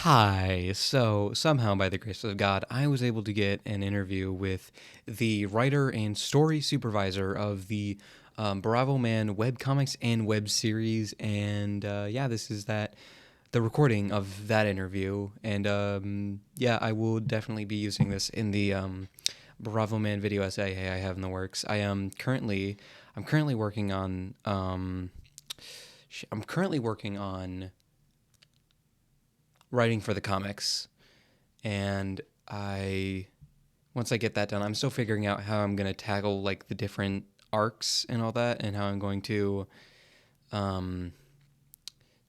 Hi. So, somehow, by the grace of God, I was able to get an interview with the writer and story supervisor of the Bravoman webcomics and web series. And yeah, this is the recording of that interview. And yeah, I will definitely be using this in the Bravoman video essay I have in the works. I'm currently working on, I'm currently working on writing for the comics, and I once I get that done, I'm still figuring out how I'm gonna tackle like the different arcs and all that, and how I'm going to um,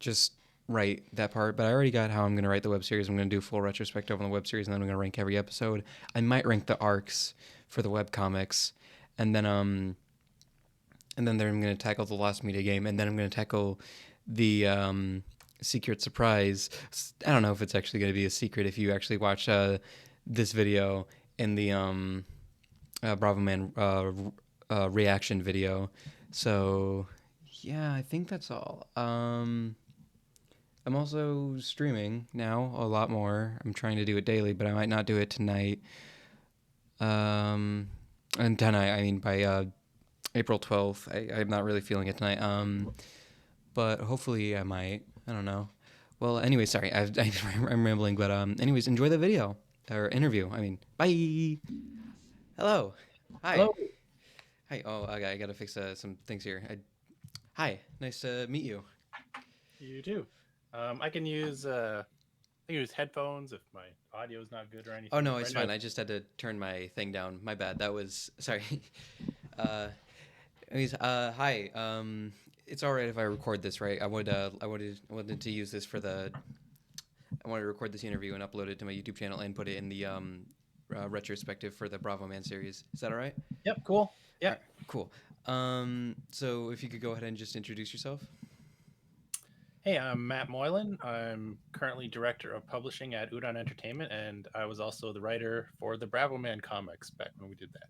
just write that part. But I already got how I'm gonna write the web series. I'm gonna do full retrospective on the web series, and then I'm gonna rank every episode. I might rank the arcs for the web comics, and then and then I'm gonna tackle the Lost Media game, and then I'm gonna tackle the secret surprise. I don't know if it's actually gonna be a secret if you actually watch this video in the Bravo Man reaction video. So yeah, I think that's all. I'm also streaming now a lot more. I'm trying to do it daily, but I might not do it tonight. Um, and tonight, I mean by April 12th. I'm not really feeling it tonight. But hopefully I might. I don't know. Well, anyway, sorry, I'm rambling, but anyways, enjoy the video or interview. I mean, bye. Hello. Hi. Hello. Hi. Oh, I gotta fix some things here. Hi. Nice to meet you. You too. I can use headphones if my audio is not good or Oh anything. no, it's Right now, fine. I just had to turn my thing down. My bad. That was sorry. uh, anyways, hi. It's all right if I record this, right? I wanted to use this for the I wanted to record this interview and upload it to my YouTube channel and put it in the retrospective for the Bravo Man series. Is that all right? yep, cool. All Yep. right, cool. So if you could go ahead and just introduce yourself. Hey, I'm Matt Moylan. I'm currently director of publishing at Udon Entertainment, and I was also the writer for the Bravoman comics back when we did that.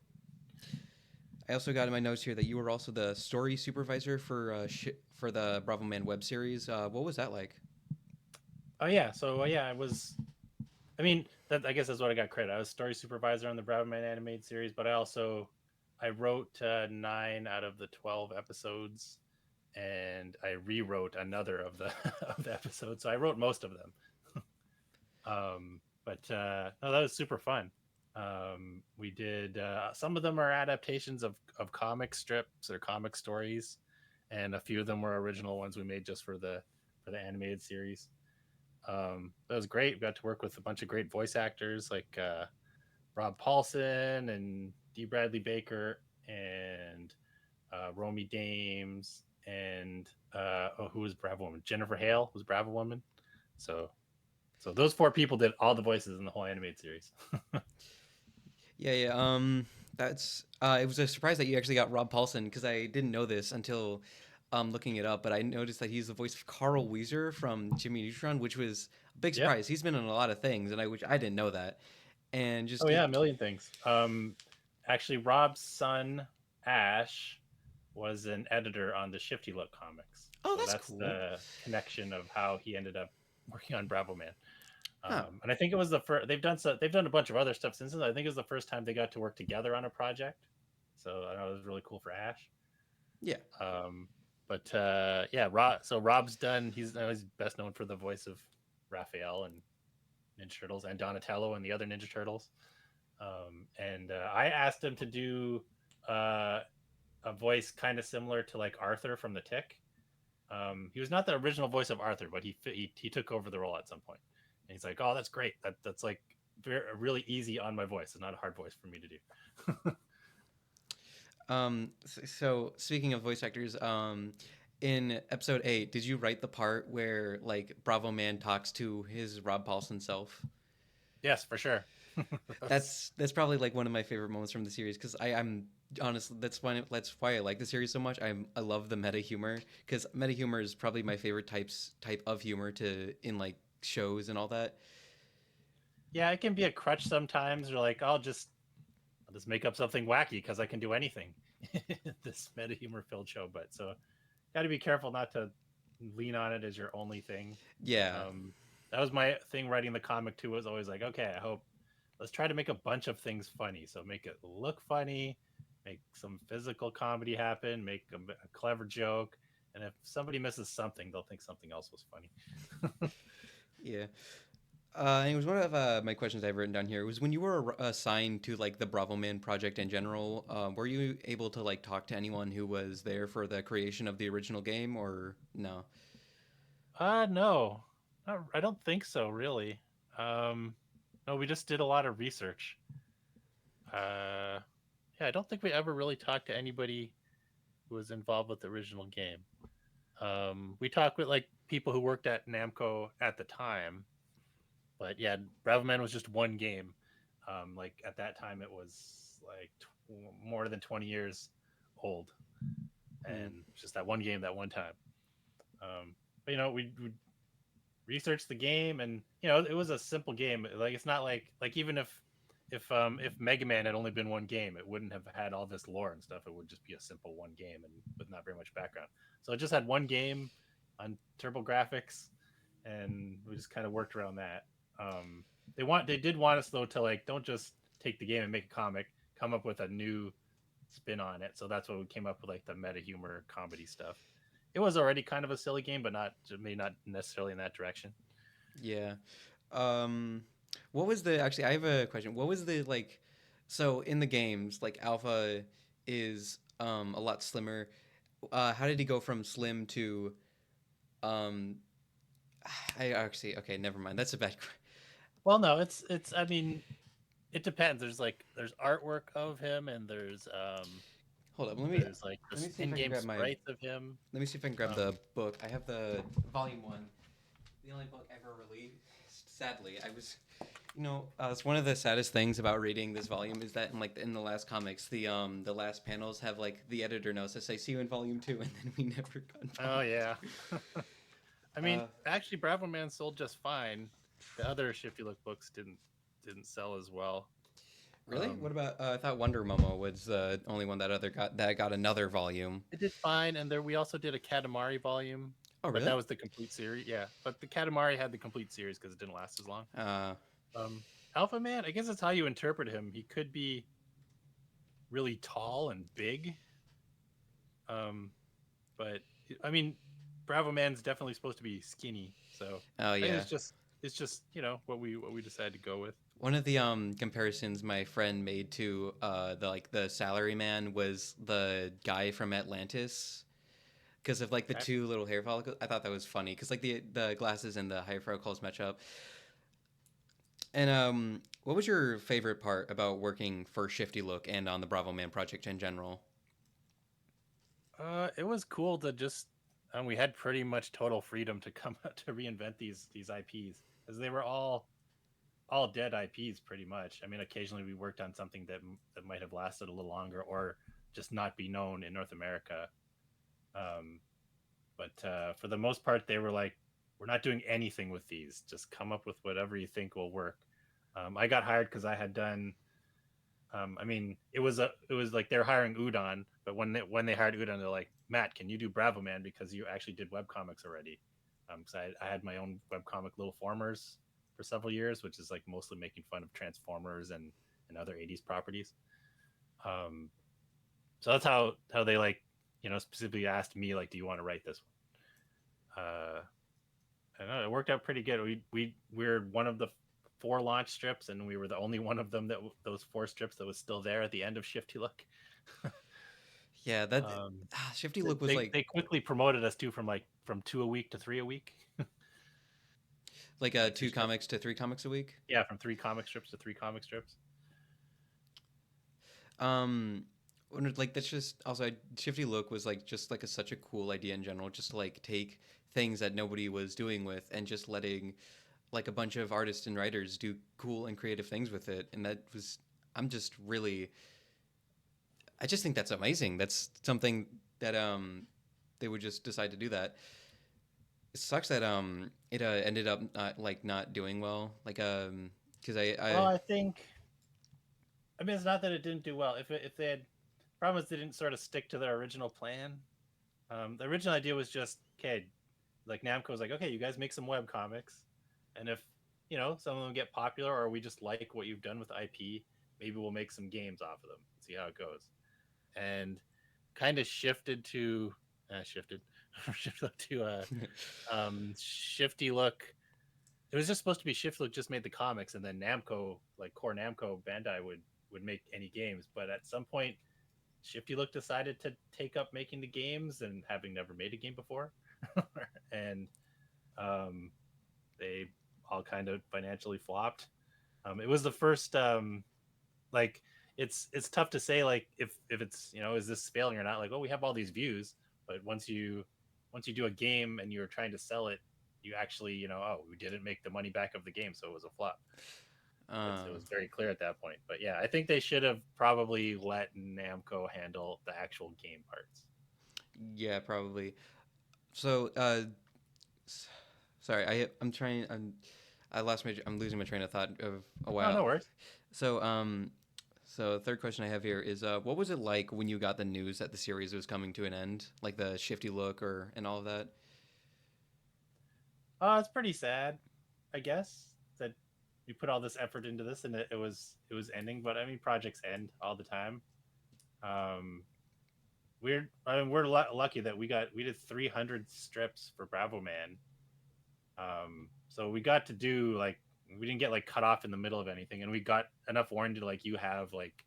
I also got in my notes here that you were also the story supervisor for the Bravo Man web series. What was that like? Oh yeah, so yeah, I was. I mean, that I guess that's what I got credit. I was story supervisor on the Bravoman animated series, but I wrote 9 out of the 12 episodes, and I rewrote another of the of the episodes. So I wrote most of them. But no, that was super fun. We did some of them are adaptations of comic strips or comic stories, and a few of them were original ones we made just for the animated series. That was great. We got to work with a bunch of great voice actors like Rob Paulson and D. Bradley Baker and Romy Dames and who was Bravo Woman? Jennifer Hale was Bravo Woman. So so those four people did all the voices in the whole animated series. Yeah, yeah. That's it was a surprise that you actually got Rob Paulson because I didn't know this until looking it up. But I noticed that he's the voice of Carl Weezer from Jimmy Neutron, which was a big Yeah. surprise. He's been in a lot of things, and I didn't know that. And Oh just yeah, a million things. Actually, Rob's son Ash was an editor on the Shifty Look comics, oh, so that's that's cool. the connection of how he ended up working on Bravo Man. Huh? And I think it was the first. They've done a bunch of other stuff since then. I think it was the first time they got to work together on a project. So I know it was really cool for Ash. Yeah. Um, but yeah, so Rob's done. He's best known for the voice of Raphael and Ninja Turtles and Donatello and the other Ninja Turtles. And I asked him to do uh, a voice kind of similar to like Arthur from The Tick. He was not the original voice of Arthur, but he took over the role at some point. And he's like, "Oh, that's great. That's like really easy on my voice. It's not a hard voice for me to do." So speaking of voice actors, in episode 8, did you write the part where like Bravo Man talks to his Rob Paulson self? Yes, for sure. That's probably like one of my favorite moments from the series because I'm honestly that's why I like the series so much. I love the meta humor because meta humor is probably my favorite type of humor to in like shows and all that. Yeah, it can be a crutch sometimes. Or like, I'll just make up something wacky because I can do anything. This meta humor filled show, but so got to be careful not to lean on it as your only thing. Yeah. Um, That was my thing writing the comic too. Was always like, okay, I hope let's try to make a bunch of things funny. So make it look funny, make some physical comedy happen, make a clever joke, and if somebody misses something, they'll think something else was funny. Yeah. And it was one of my questions I've written down here. It was when you were assigned to like the Bravoman project in general, were you able to like talk to anyone who was there for the creation of the original game or no? No, I don't think so. Really, um, no, we just did a lot of research. Uh, yeah, I don't think we ever really talked to anybody who was involved with the original game. We talked with like people who worked at Namco at the time, but yeah, Bravoman was just one game. Like at that time, it was like more than 20 years old, Hmm. and just that one game, that one time. But we researched the game, and it was a simple game. Like it's not like even if Mega Man had only been one game, it wouldn't have had all this lore and stuff. It would just be a simple one game and with not very much background. So it just had one game on Turbo Graphics, and we just kind of worked around that. Um, they did want us though to like don't just take the game and make a comic, come up with a new spin on it. So that's what we came up with, like the meta humor comedy stuff. It was already kind of a silly game, but not maybe not necessarily in that direction. Yeah. Um, what was the actually? I have a question. What was the like? So in the games, like Alpha is a lot slimmer. How did he go from slim to um? I actually okay, never mind. That's a bad. Well, no, it's. I mean, it depends. There's artwork of him, and Hold up. there's like Let me this see if I can in-game grab my. sprites of him. Let me see if I can grab Um, the book. I have the volume one. The only book ever released. Sadly, I was. It's one of the saddest things about reading this volume is that in the last comics, the last panels have like the editor notes that say "See you in volume 2," and then we never got oh volume yeah. I 2. mean, actually, Bravo Man sold just fine. The other Shifty Look books didn't sell as well. Really? Um, What about? I thought Wonder Momo was the only one that got another volume. it did fine, and there we also did a Katamari volume, Oh, but really? that was the complete series. Yeah, but the Katamari had the complete series because it didn't last as long. Uh, Um, Alpha Man, I guess that's how you interpret him. He could be really tall and big, um, but I mean, Bravo Man's definitely supposed to be skinny. So oh I think yeah. it's just what we decided to go with. One of the comparisons my friend made to the salary man was the guy from Atlantis because of like the Okay. two little hair follicles. I thought that was funny because like the glasses and the hair follicles match up. And what was your favorite part about working for Shifty Look and on the Bravo Man project in general? It was cool to just, we had pretty much total freedom to come out to reinvent these IPs because they were all dead IPs pretty much. I mean, occasionally we worked on something that might have lasted a little longer or just not be known in North America. Um, but for the most part, they were like, "We're not doing anything with these. Just come up with whatever you think will work." I got hired because I had done. I mean, it was like they're hiring Udon, but when they hired Udon, they're like, "Matt, can you do Bravo Man because you actually did web comics already?" Because I had my own web comic Little Formers for several years, which is like mostly making fun of Transformers and other '80s properties. Um, so that's how they like specifically asked me like, "Do you want to write this one?" I don't know. It worked out pretty good. We're one of the four launch strips, and we were the only one of them those four strips that was still there at the end of Shifty Look. Yeah, that Um, Shifty Look was they quickly promoted us too from two a week to three a week, like like two two strips. comics to three comics a week. Yeah, from three comic strips to three comic strips. Um, like that's just also Shifty Look was like just like such a cool idea in general, just to like take things that nobody was doing with and just letting like a bunch of artists and writers do cool and creative things with it, and that was I'm just really I just think that's amazing. That's something that they would just decide to do that. It sucks that it ended up not doing well. Like because Well, I I think, I mean, it's not that it didn't do well. If they had problems, they didn't sort of stick to their original plan. The original idea was just, okay, like Namco was like, okay, you guys make some web comics, and if some of them get popular, or we just like what you've done with IP, maybe we'll make some games off of them, see how it goes. And kind of shifted to shifted shifted to Shifty Look. It was just supposed to be Shifty Look just made the comics, and then Namco, like core Namco Bandai, would make any games. But at some point, Shifty Look decided to take up making the games, and having never made a game before, and um, they all kind of financially flopped. It was the first like it's tough to say like if it's is this failing or not. Like, oh, we have all these views, but once you do a game and you're trying to sell it, you actually oh, we didn't make the money back of the game, so it was a flop. It was very clear at that point. But yeah, I think they should have probably let Namco handle the actual game parts. Yeah, probably. So, sorry, I'm trying. I lost my. I'm losing my train of thought of a Oh, no while. worries. So, third question I have here is, what was it like when you got the news that the series was coming to an end, like the Shifty Look or and all of that? It's pretty sad, I guess, that we put all this effort into this and it was ending. But I mean, projects end all the time. Um, we're lucky that we did 300 strips for Bravoman. So we got to do like, we didn't get like cut off in the middle of anything, and we got enough warranty to like you have like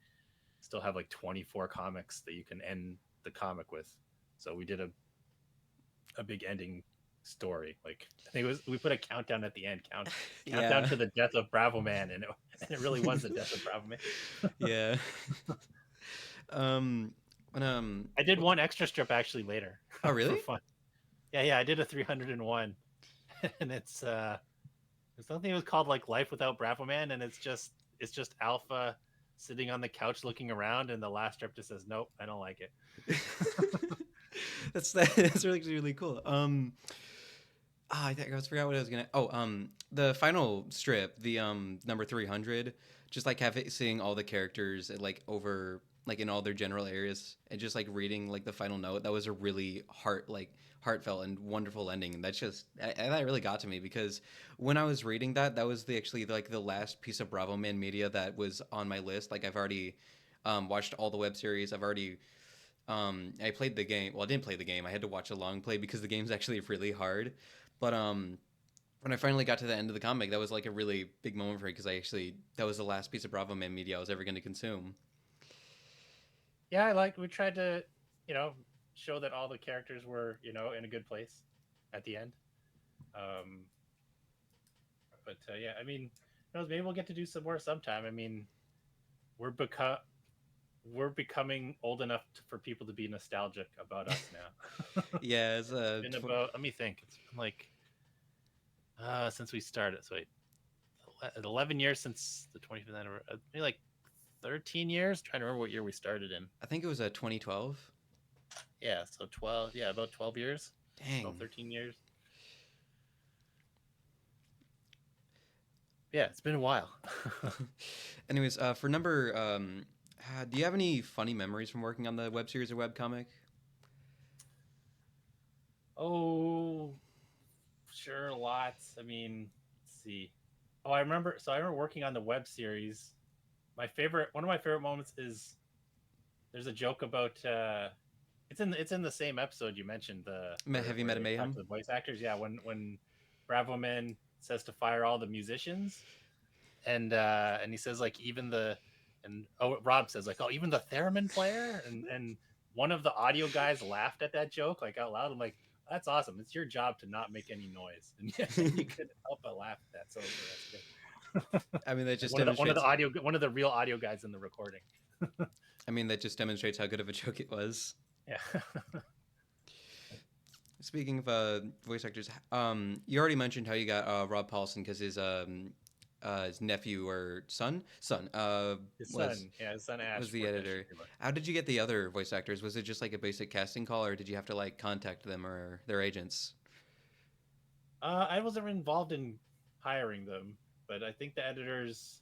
still have like 24 comics that you can end the comic with. So we did a big ending story. Like, I think it was, we put a countdown at the end, countdown Yeah. to the death of Bravoman, and it really was the death of Bravoman. Yeah. um. When, I did one extra strip actually later oh, for really? fun. Yeah, I did a 301, and it's something that was called like Life Without Bravoman, and it's just Alpha sitting on the couch looking around, and the last strip just says, "Nope, I don't like it." That's really cool. I think I forgot what I was gonna. Oh, the final strip, the number 300, just like seeing all the characters like over like in all their general areas and just like reading like the final note. That was a really heartfelt and wonderful ending. And that really got to me because when I was reading that, that was actually like the last piece of Bravo Man media that was on my list. Like I've already watched all the web series. I've already I played the game. Well, I didn't play the game. I had to watch a long play because the game's actually really hard. But when I finally got to the end of the comic, that was like a really big moment for me because that was the last piece of Bravo Man media I was ever going to consume. Yeah, I like, we tried to, you know, show that all the characters were, in a good place at the end. Um, but yeah, I mean, who knows, maybe we'll get to do some more sometime. I mean, we're become we're becoming old enough for people to be nostalgic about us now. Yeah, it's It's been about, let me think, it's been like since we started. So wait, 11 years since the 25th anniversary. Maybe like 13 years. Trying to remember what year we started in. I think it was 2012. Yeah, so 12. Yeah, about 12 years. 12, Dang. 13 years. Yeah, it's been a while. Anyways, for number, do you have any funny memories from working on the web series or web comic? Oh, sure, lots. I mean, let's see. Oh, I remember. So I remember working on the web series. One of my favorite moments is there's a joke about it's in the same episode you mentioned, the Have you where met a they talk to Mayhem? the voice actors. Yeah, when Bravoman says to fire all the musicians, and he says like even the and oh, Rob says like, oh, even the theremin player, and one of the audio guys laughed at that joke like out loud. I'm like, that's awesome. It's your job to not make any noise, and you could help but laugh at that. So that's good. I mean, that Like just one of the demonstrates. audio one of the real audio guys in the recording. I mean, that just demonstrates how good of a joke it was. Yeah. Speaking of voice actors, you already mentioned how you got Rob Paulson because his nephew or son His was son, yeah, his son Ash the worked at editor. Shifty Look. How did you get the other voice actors? Was it just like a basic casting call, or did you have to like contact them or their agents? I wasn't involved in hiring them, but I think the editors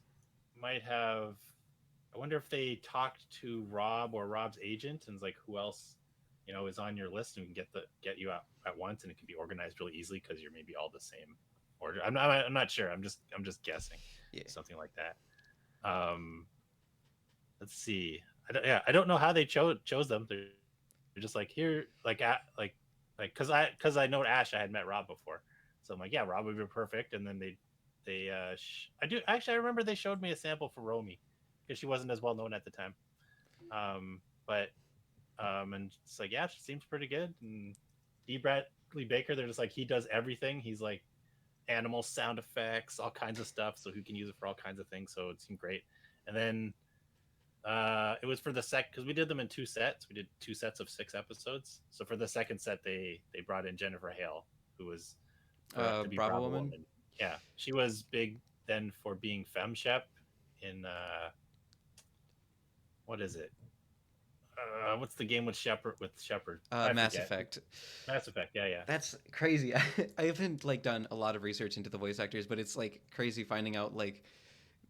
might have. I wonder if they talked to Rob or Rob's agent and was like, who else, is on your list, and we can get you out at once, and it can be organized really easily because you're maybe all the same order. I'm not sure. I'm just guessing, Yeah. something like that. Um, let's see. I don't know how they chose them. They're just like here, because I know Ash. I had met Rob before, so I'm like, yeah, Rob would be perfect. And then I do actually. I remember they showed me a sample for Romy because she wasn't as well known at the time. But and it's like, yeah, she seems pretty good. And D. Bradley Baker, they're just like, he does everything. He's like animal sound effects, all kinds of stuff, so he can use it for all kinds of things. So it seemed great. And then it was for the because we did them in 2 sets. We did 2 sets of 6 episodes. So for the second set, they brought in Jennifer Hale, who was to be Bravo Bravo Woman. Woman. Yeah, she was big then for being Femme Shep in what is it? What's the game with Shepard? I Mass forget. Effect. Mass Effect. Yeah, yeah. That's crazy. I haven't like done a lot of research into the voice actors, but it's like crazy finding out like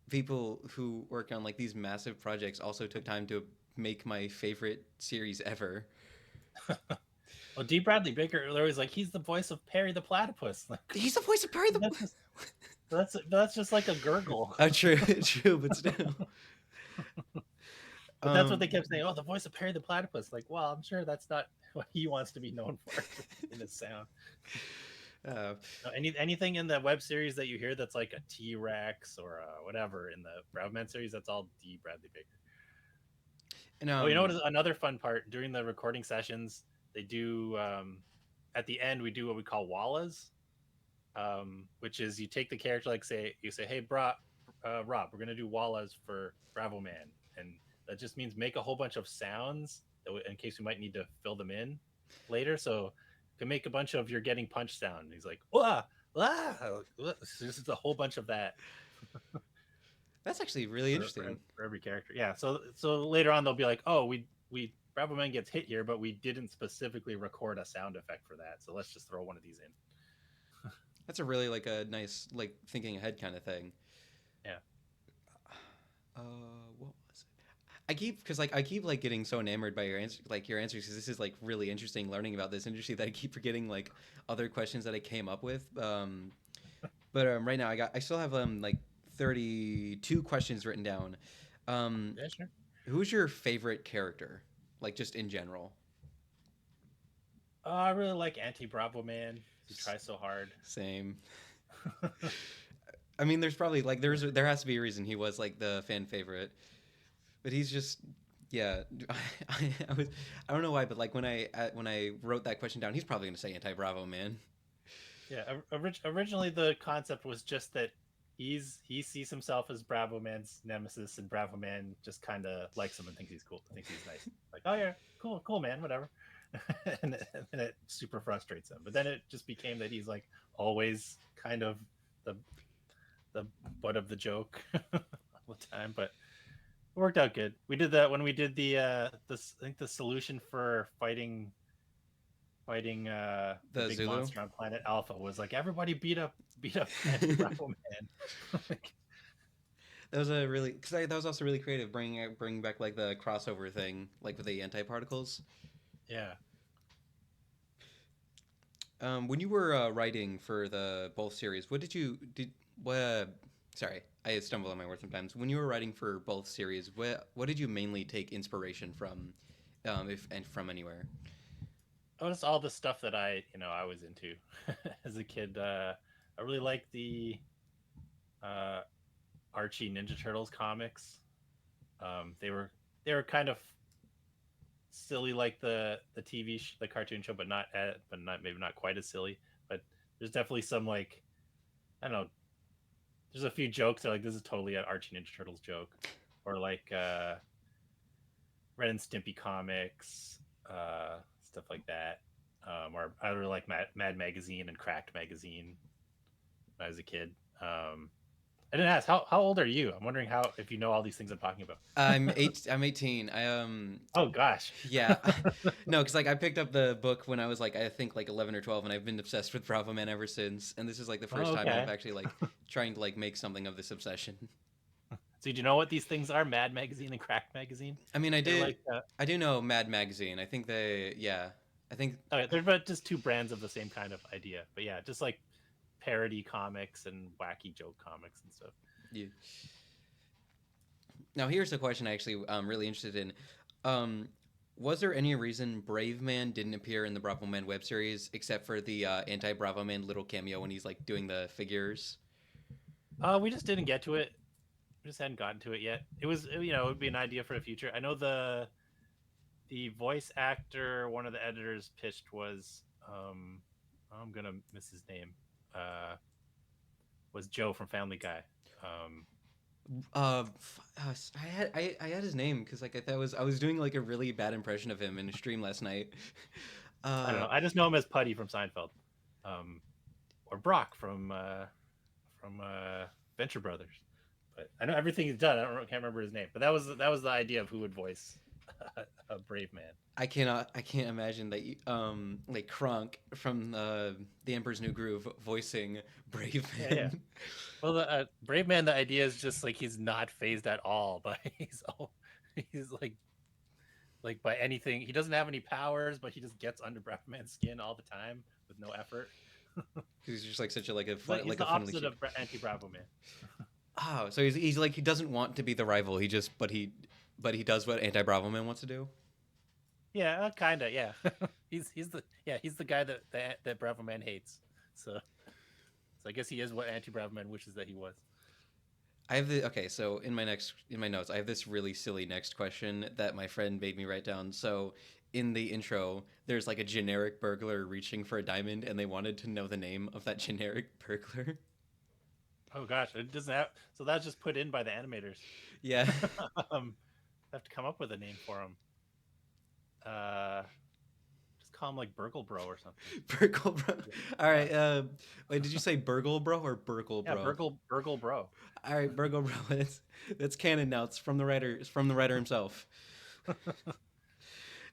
people who work on like these massive projects also took time to make my favorite series ever. Well, D. Bradley Baker, they're always like, he's the voice of Perry the Platypus. Like, He's the voice of Perry the. that's just that's just like a gurgle. True, true, but still. But that's what they kept saying. Oh, the voice of Perry the Platypus. Like, well, I'm sure that's not what he wants to be known for in his sound. Uh, Anything in the web series that you hear that's like a T Rex or whatever in the Bravoman series, that's all D. Bradley Baker. and Oh, you know what is another fun part during the recording sessions? They do at the end we do what we call wallas, which is you take the character like you say, hey, Rob, we're gonna do wallas for Bravo Man, and that just means make a whole bunch of sounds in case we might need to fill them in later. So you can make a bunch of you're getting punched sound. And he's like, wah, wah. This is a whole bunch of that that's actually really interesting. for every character. Yeah. So later on they'll be like, oh, we Bravo Man gets hit here, but we didn't specifically record a sound effect for that. So let's just throw one of these in. That's a really like a nice like thinking ahead kind of thing. Yeah. What was it? I keep like getting so enamored by your answers because this is like really interesting learning about this industry that I keep forgetting like other questions that I came up with. But right now I still have like 32 questions written down. Yeah, sure. Who's your favorite character? Like just in general. I really like Anti Bravo Man. He tries so hard. Same. I mean, there's probably like there has to be a reason he was like the fan favorite, but he's just yeah. I don't know why, but like when I wrote that question down, he's probably gonna say anti Bravo man. Yeah. Originally, the concept was just that he sees himself as Bravo Man's nemesis, and Bravo Man just kind of likes him and thinks he's cool, thinks he's nice. Like, oh yeah, cool man, whatever. And it super frustrates him. But then it just became that he's like always kind of the the butt of the joke all the time. But it worked out good. We did that when we did this. I think the solution for fighting the The big Zulu. monster on planet Alpha was like everybody beat up Bravo Man. Like, That was a really because that was also really creative, bringing back like the crossover thing, like with the anti-particles. yeah. When you were writing for the both series, what did you did? What? Sorry, I stumble on my words sometimes. When you were writing for both series, what did you mainly take inspiration from, if and from anywhere? Oh, it's all the stuff that I was into as a kid. I really liked the uh, Archie Ninja Turtles comics. They were kind of silly like the the cartoon show, but not maybe not quite as silly. But there's definitely some like I don't know. There's a few jokes that are like this is totally an Archie Ninja Turtles joke, or like Ren and Stimpy comics, stuff like that. Or I really like Mad Magazine and Cracked Magazine when I was a kid. I didn't ask how old are you? I'm wondering how if you know all these things I'm talking about. I'm 18. Oh gosh. Yeah, no, because like I picked up the book when I was like I think like 11 or 12, and I've been obsessed with Bravo Man ever since. And this is like the first Oh, time I've okay. actually like trying to like make something of this obsession. So do you know what these things are? Mad Magazine and Cracked Magazine. I mean, They're like I do know Mad Magazine. I think yeah, I think okay, they're but just two brands of the same kind of idea. But yeah, just like parody comics and wacky joke comics and stuff. Yeah. Now, here's a question I actually really interested in. Um, was there any reason Brave Man didn't appear in the Bravoman web series except for the anti-Bravoman little cameo when he's like doing the figures? We just didn't get to it. We just hadn't gotten to it yet. It was, it would be an idea for the future. I know the voice actor, one of the editors pitched was, I'm gonna miss his name. Uh, was Joe from Family Guy. Um, I had his name because like I was doing like a really bad impression of him in a stream last night. I don't Uh, know. I just know him as Putty from Seinfeld, or Brock from Venture Brothers. But I know everything he's done. Can't remember his name. But that was the idea of who would voice a Brave Man. I can't imagine that like Kronk from the Emperor's New Groove voicing Brave Yeah, yeah. Man. Well, the Brave Man, the idea is just like he's not phased at all by he's like by anything. He doesn't have any powers, but he just gets under Bravoman's skin all the time with no effort. He's just like such a He's like a the funnily opposite cute. of anti Bravo Man. Oh, so he's like he doesn't want to be the rival. He just but he does what anti Bravo Man wants to do. Yeah, kind of. Yeah, he's the guy that Bravo Man hates. So I guess he is what anti Bravo Man wishes that he was. I have the okay. So in my notes, I have this really silly next question that my friend made me write down. So in the intro, there's like a generic burglar reaching for a diamond, and they wanted to know the name of that generic burglar. Oh gosh, it doesn't have. So that's just put in by the animators. Yeah, um, I have to come up with a name for him. Uh, just call him like Burgle Bro or something. Burgle Bro. Yeah, All right. Wait, did you say Burgle Bro or Burgle yeah, Bro? Burgle Bro. All right, Burgle Bro. That's canon now. It's from the writer. It's from the writer himself.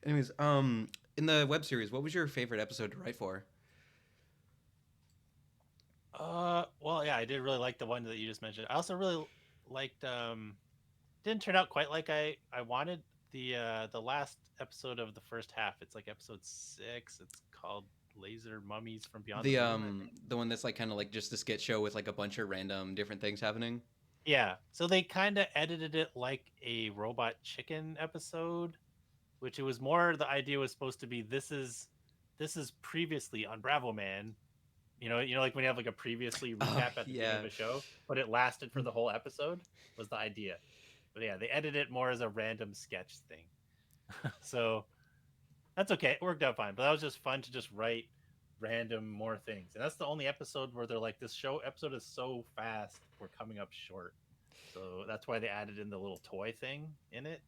Anyways, in the web series, what was your favorite episode to write for? Well, yeah, I did really like the one that you just mentioned. I also really liked. Didn't turn out quite like I wanted. The last episode of the first half. It's like episode 6. It's called Laser Mummies from Beyond the Moon, I think. The one that's like kind of like just a skit show with like a bunch of random different things happening. Yeah. So they kind of edited it like a Robot Chicken episode, which it was more the idea was supposed to be this is previously on Bravo Man. Like when you have like a previously Oh recap at the beginning of yeah. a show, but it lasted for the whole episode was the idea. But yeah, they edited it more as a random sketch thing. So that's okay. It worked out fine. But that was just fun to just write random more things. And that's the only episode where they're like, this show episode is so fast, we're coming up short. So that's why they added in the little toy thing in it.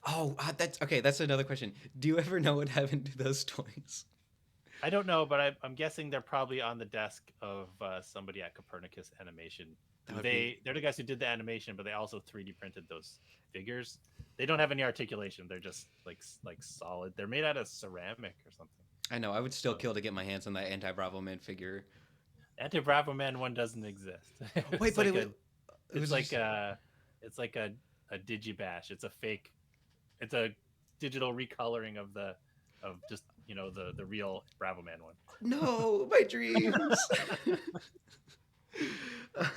Oh, that's okay. That's another question. Do you ever know what happened to those toys? I don't know, but I'm guessing they're probably on the desk of somebody at Copernicus Animation. That would be They're the guys who did the animation, but they also 3D printed those figures. They don't have any articulation. They're just like solid. They're made out of ceramic or something. I know. I would still So kill to get my hands on that anti Bravo Man figure. Anti Bravo Man one doesn't exist. Wait, it's but like a it it's was like just a digibash. It's a fake. It's a digital recoloring of just the real Bravo Man one. no my dreams.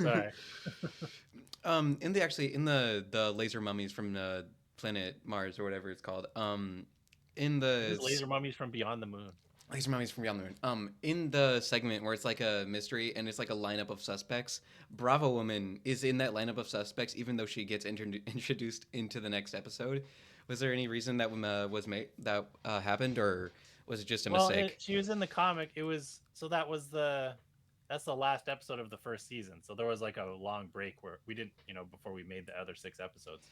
Sorry. In the actually in the laser mummies from the planet Mars or whatever it's called. In the This laser mummies from beyond the moon. Laser Mummies from Beyond the Moon. In the segment where it's like a mystery and it's like a lineup of suspects, Bravo Woman is in that lineup of suspects, even though she gets introduced into the next episode. Was there any reason that was made that happened, or was it just a Well, mistake? she was in the comic. It was so that's the last episode of the first season. So there was like a long break where we didn't, before we made the other 6 episodes.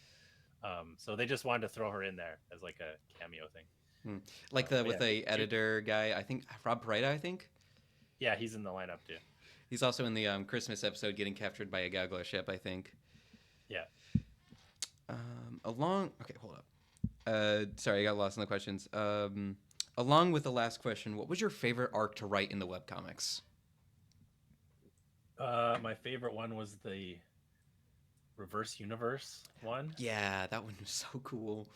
So they just wanted to throw her in there as like a cameo thing. Hmm. Like the But with yeah, the editor guy, I think Rob Pareda. I think yeah, he's in the lineup too. he's also in the Christmas episode getting captured by a Gagla ship. I think. Yeah. Along. Okay, hold up. Sorry, I got lost in the questions. Along with the last question, what was your favorite arc to write in the webcomics? My favorite one was the reverse universe one. Yeah, that one was so cool.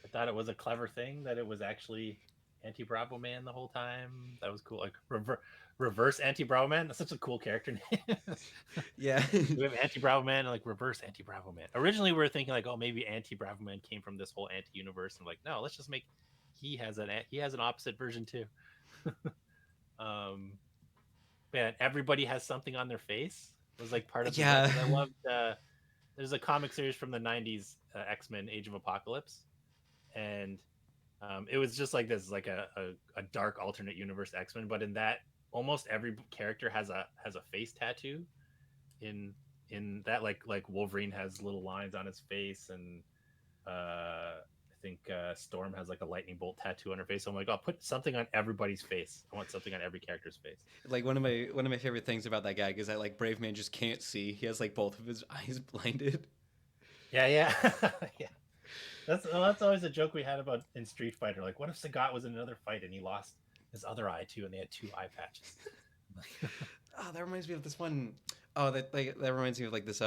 I thought it was a clever thing that it was actually anti Bravo Man the whole time. That was cool. Like Reverse Anti-Bravoman. That's such a cool character name. Yeah. We have Anti-Bravoman and like Reverse Anti-Bravoman. Originally, we were thinking like, oh, maybe Anti-Bravoman came from this whole anti-universe, and like, no, let's just make he has an opposite version too. Um, man, everybody has something on their face. Was like part of the Yeah. because I loved. There's a comic series from the '90s, X-Men: Age of Apocalypse, and it was just like this, like a dark alternate universe X-Men, but in that almost every character has a face tattoo. In that, like Wolverine has little lines on his face, and I think Storm has like a lightning bolt tattoo on her face. So I'm like, I'll put something on everybody's face. I want something on every character's face. Like one of my favorite things about that gag is that like Brave Man just can't see. He has like both of his eyes blinded. Yeah, yeah, yeah. That's always a joke we had about in Street Fighter. Like, what if Sagat was in another fight and he lost his other eye too, and they had two eye patches? Oh, that reminds me of this one. Oh, that reminds me of like this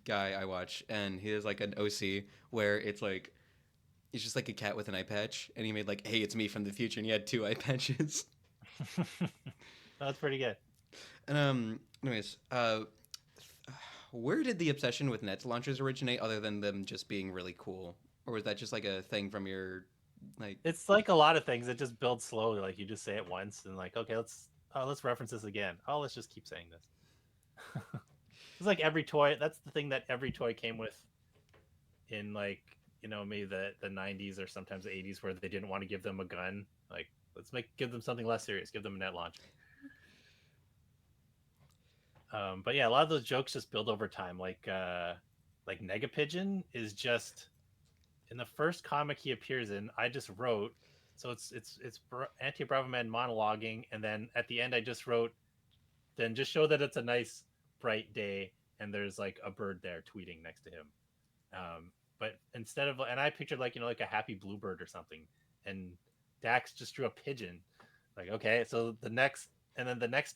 guy I watch, and he has like an OC where it's like he's just like a cat with an eye patch, and he made like, "Hey, it's me from the future," and he had two eye patches. That's pretty good. And anyways, where did the obsession with net launchers originate, other than them just being really cool, or was that just like a thing from your like? It's like a lot of things. It just builds slowly. Like you just say it once, and like, okay, let's reference this again. Oh, let's just keep saying this. It's like every toy. That's the thing that every toy came with in like maybe the '90s or sometimes the '80s, where they didn't want to give them a gun. Like, let's give them something less serious. Give them a net launcher. But yeah, a lot of those jokes just build over time. Like Negapigeon is just in the first comic he appears in. I just wrote, so it's Anti Bravo Man monologuing, and then at the end I just wrote, then just show that it's a nice bright day, and there's like a bird there tweeting next to him. But instead of, and I pictured like like a happy bluebird or something, and Dax just drew a pigeon. Like, okay, so the next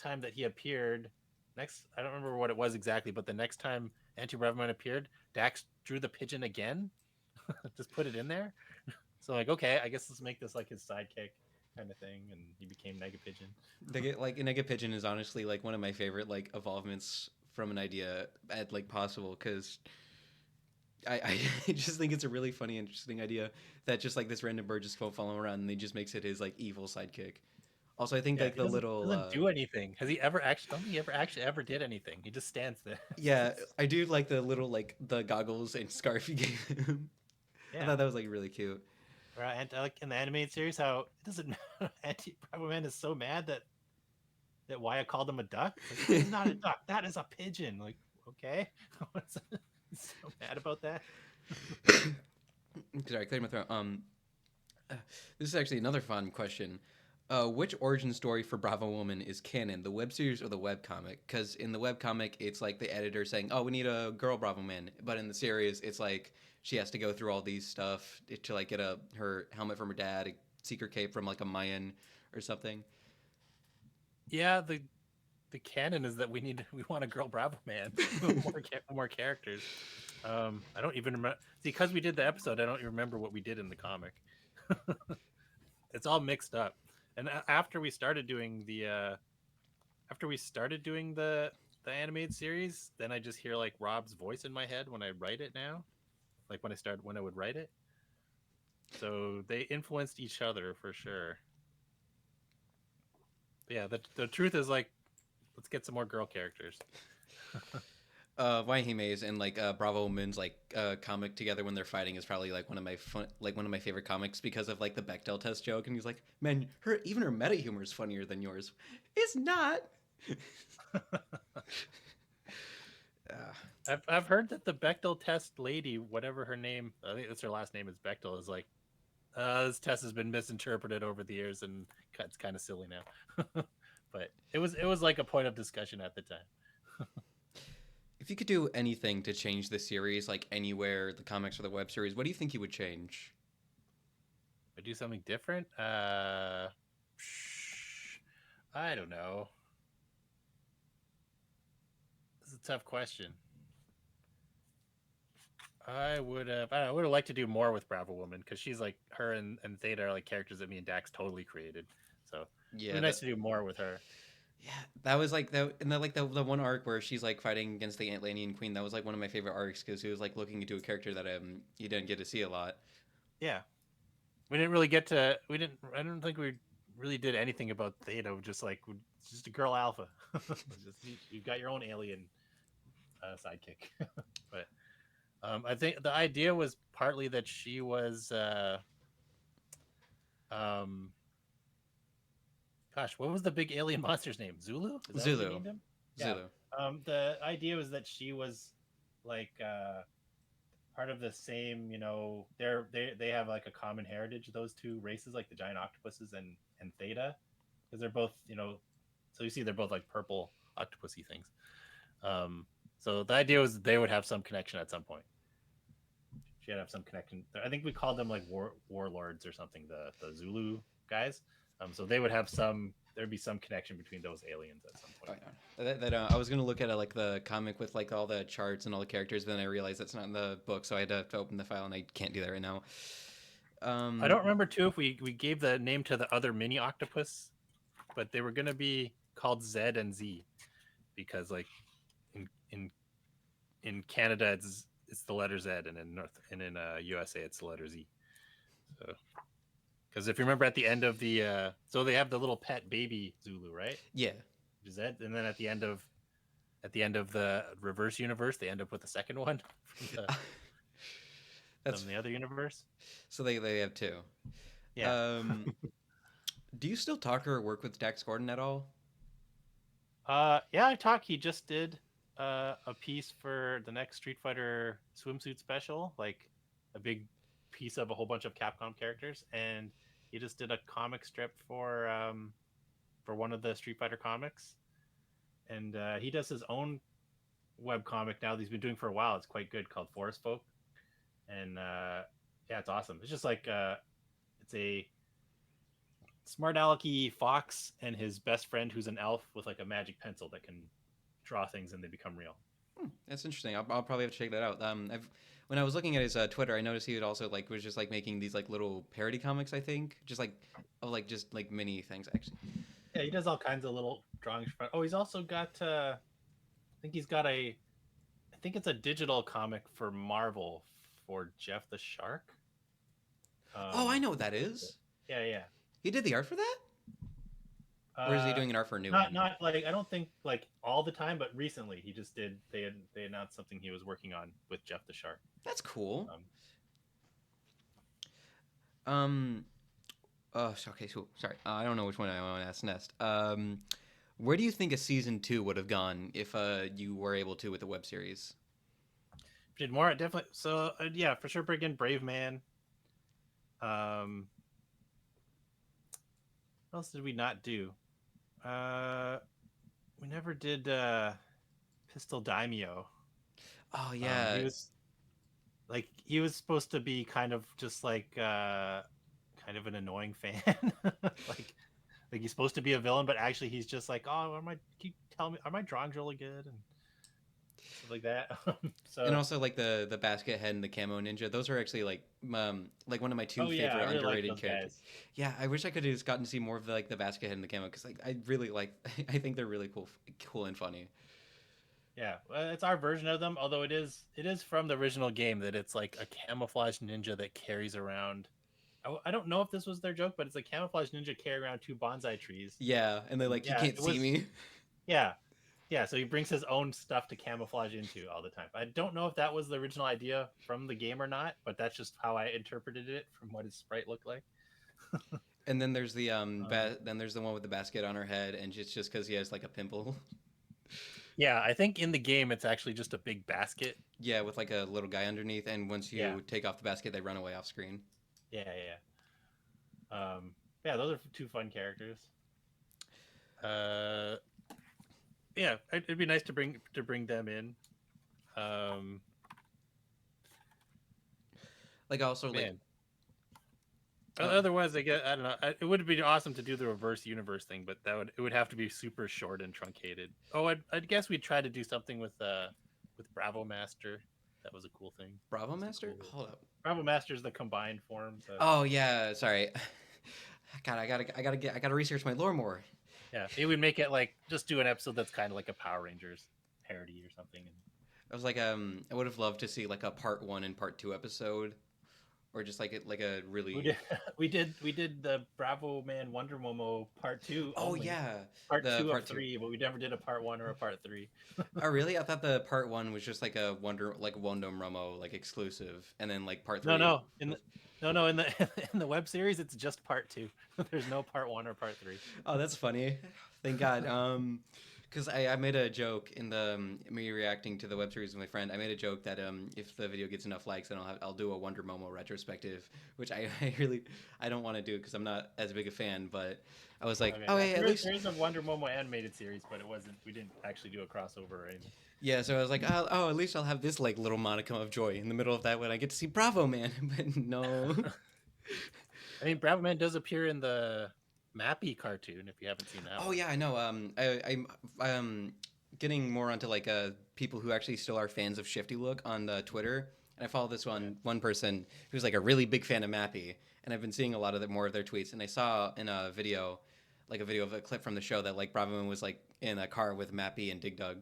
time that he appeared, I don't remember what it was exactly, but the next time Anti Reverman appeared, Dax drew the pigeon again. Just put it in there. So like, okay, I guess let's make this like his sidekick kind of thing, and he became Nega Pigeon. Like Nega Pigeon is honestly like one of my favorite like evolvements from an idea at like possible, because I just think it's a really funny, interesting idea that just like this random bird just go follow around and he just makes it his like evil sidekick. Also, I think Yeah, like he the little doesn't do anything. Has he ever actually? Don't think he ever actually ever did anything. He just stands there. yeah, I do like the little like the goggles and scarf you gave him. I Yeah. thought that was like really cute. Or like in the animated series, how it doesn't. Anti Bravo Man is so mad that Wyatt called him a duck. Like, that is not a duck. That is a pigeon. Like, okay, he's so mad about that. Sorry, clear my throat. This is actually another fun question. Which origin story for Bravo Woman is canon, the web series or the web comic? Because in the web comic, it's like the editor saying, "Oh, we need a girl Bravo Man," but in the series, it's like she has to go through all these stuff to like get her helmet from her dad, a secret cape from like a Mayan or something. Yeah, the canon is that we want a girl Bravo Man, more characters. I don't even remember because we did the episode. I don't even remember what we did in the comic. It's all mixed up. And after we started doing the animated series, then I just hear like Rob's voice in my head when I write it now, like when I would write it. So they influenced each other for sure. But yeah, the truth is like, let's get some more girl characters. Waihime's and like Bravo Woman's like comic together when they're fighting is probably like one of my favorite comics because of like the Bechdel test joke, and he's like, "Man, her meta humor is funnier than yours." It's not. uh, I've heard that the Bechdel test lady, whatever her name, I think that's her last name is Bechdel, is like, this test has been misinterpreted over the years, and it's kind of silly now. But it was like a point of discussion at the time. if you could do anything to change the series, like anywhere, the comics or the web series, what do you think you would change? I do something different. I don't know. This is a tough question. I would have liked to do more with Bravo Woman because she's like her and Theta are like characters that me and Dax totally created. So it'd Yeah, be nice to do more with her. Yeah, that was like the and then like the one arc where she's like fighting against the Atlantean Queen. That was like one of my favorite arcs because he was like looking into a character that you didn't get to see a lot. Yeah, we didn't really get to. We didn't. I don't think we really did anything about Theta. Just like just a girl alpha. Just you've got your own alien sidekick. But I think the idea was partly that she was. Um, Gosh, what was the big alien monster's name? Zulu? Is that what they Zulu, named him? Yeah. Zulu. The idea was that she was like part of the same. They have like a common heritage. Those two races, like the giant octopuses and Theta, because they're both So you see, they're both like purple octopusy things. Um, so the idea was they would have some connection at some point. She had to have some connection. I think we called them like warlords or something. The Zulu guys. So they would have some. There'd be some connection between those aliens at some Oh, point. yeah. I was gonna look at like the comic with like all the charts and all the characters, but then I realized that's not in the book, so I had to open the file, and I can't do that right now. I don't remember too if we gave the name to the other mini octopus, but they were gonna be called Z and Z because like in in in Canada it's the letter Z, and in USA it's the letter Z. So because if you remember at the end of the so they have the little pet baby Zulu, right? Yeah. Z, and then at the end of the reverse universe, they end up with the second one That's from the other universe. so they have two. Yeah. Um, do you still talk or work with Dax Gordon at all? Yeah, I talk. He just did a piece for the next Street Fighter swimsuit special, like a big piece of a whole bunch of Capcom characters, and he just did a comic strip for one of the Street Fighter comics, and he does his own web comic now that he's been doing for a while. It's quite good, called Forest Folk, and yeah, it's awesome. It's just like it's a smart alecky fox and his best friend who's an elf with like a magic pencil that can draw things and they become real. That's interesting. I'll probably have to check that out. When I was looking at his Twitter, I noticed he would also like was just like making these like little parody comics. I think just like of like just like mini things actually. Yeah, he does all kinds of little drawings. Oh, he's also got I think it's a digital comic for Marvel for Jeff the Shark. Oh, I Um, know what that is. yeah, yeah. He did the art for that, or is he Uh, doing an art for a new not one? not like I don't think like all the time, but recently he just did. They announced something he was working on with Jeff the Shark. That's cool. Um, Um. Okay. So sorry. I don't know which one I want to ask next. Where do you think a season 2 would have gone if you were able to with the web series? did more definitely. So yeah, for sure, bring in Brave Man. Um, what else did we not do? Uh, we never did Pistol Daimyo. Oh He yeah, was he was supposed to be kind of just like kind of an annoying fan, like he's supposed to be a villain, but actually he's just like, oh, keep telling me, are my drawings really good and stuff like that. and So, also like the basket head and the camo ninja. Those are actually like one of my two oh yeah, I favorite really like underrated those characters. guys. Yeah, I wish I could have just gotten to see more of like the basket head and the camo because like I really like I think they're really cool and funny. Yeah, it's our version of them. Although it is from the original game that it's like a camouflage ninja that carries around. I don't know if this was their joke, but it's a camouflage ninja carrying around two bonsai trees. Yeah, and they're And like you yeah, can't it see was. me. Yeah, yeah. So he brings his own stuff to camouflage into all the time. I don't know if that was the original idea from the game or not, but that's just how I interpreted it from what his sprite looked like. And then there's the Um, then there's the one with the basket on her head, and just because he has like a pimple. yeah, I think in the game it's actually just a big basket. Yeah, with like a little guy underneath, and once Yeah, you take off the basket, they run away off screen. yeah, yeah. Yeah, those are two fun characters. Uh, yeah, it'd be nice to bring them in. Um, Like also like Man, uh, otherwise I don't know. It would be awesome to do the reverse universe thing, but it would have to be super short and truncated. Oh, I'd guess we'd try to do something with Bravo Master. That was a cool thing. Bravo It's a Master. cool Hold up. Bravo Master is the combined form. Oh yeah, sorry. God, I gotta research my lore more. Yeah, maybe we'd make it like just do an episode that's kind of like a Power Rangers parody or something. And I was like, I would have loved to see like a part one and part two episode, or just like like a we really. did we did the Bravo Man Wonder Momo part two Oh only, yeah, part the two of part two. three, but we never did a part one or a part three. Oh really? I thought the part one was just like a Wonder Romo like exclusive, and then like part No, three no, was. no in the in the web series it's just part two. There's no part one or part three. Oh, that's funny. Thank God. Because I made a joke in the me reacting to the web series with my friend. I made a joke that if the video gets enough likes, then I'll do a Wonder Momo retrospective, which I really I don't want to do because I'm not as big a fan. But I was like, Okay, oh yeah, hey, at least there is a Wonder Momo animated series, but it wasn't. We didn't actually do a crossover or anything. yeah. So I was like, oh, at least I'll have this like little modicum of joy in the middle of that when I get to see Bravo Man. But no. I mean, Bravoman does appear in the Mappy cartoon if you haven't seen that Oh one. yeah, I know. I'm getting more onto like people who actually still are fans of Shifty Look on Twitter, and I follow this Okay. one person who's like a really big fan of Mappy, and I've been seeing a lot of more of their tweets. And I saw in a video, like a video of a clip from the show that like Bravoman was like in a car with Mappy and Dig Dug.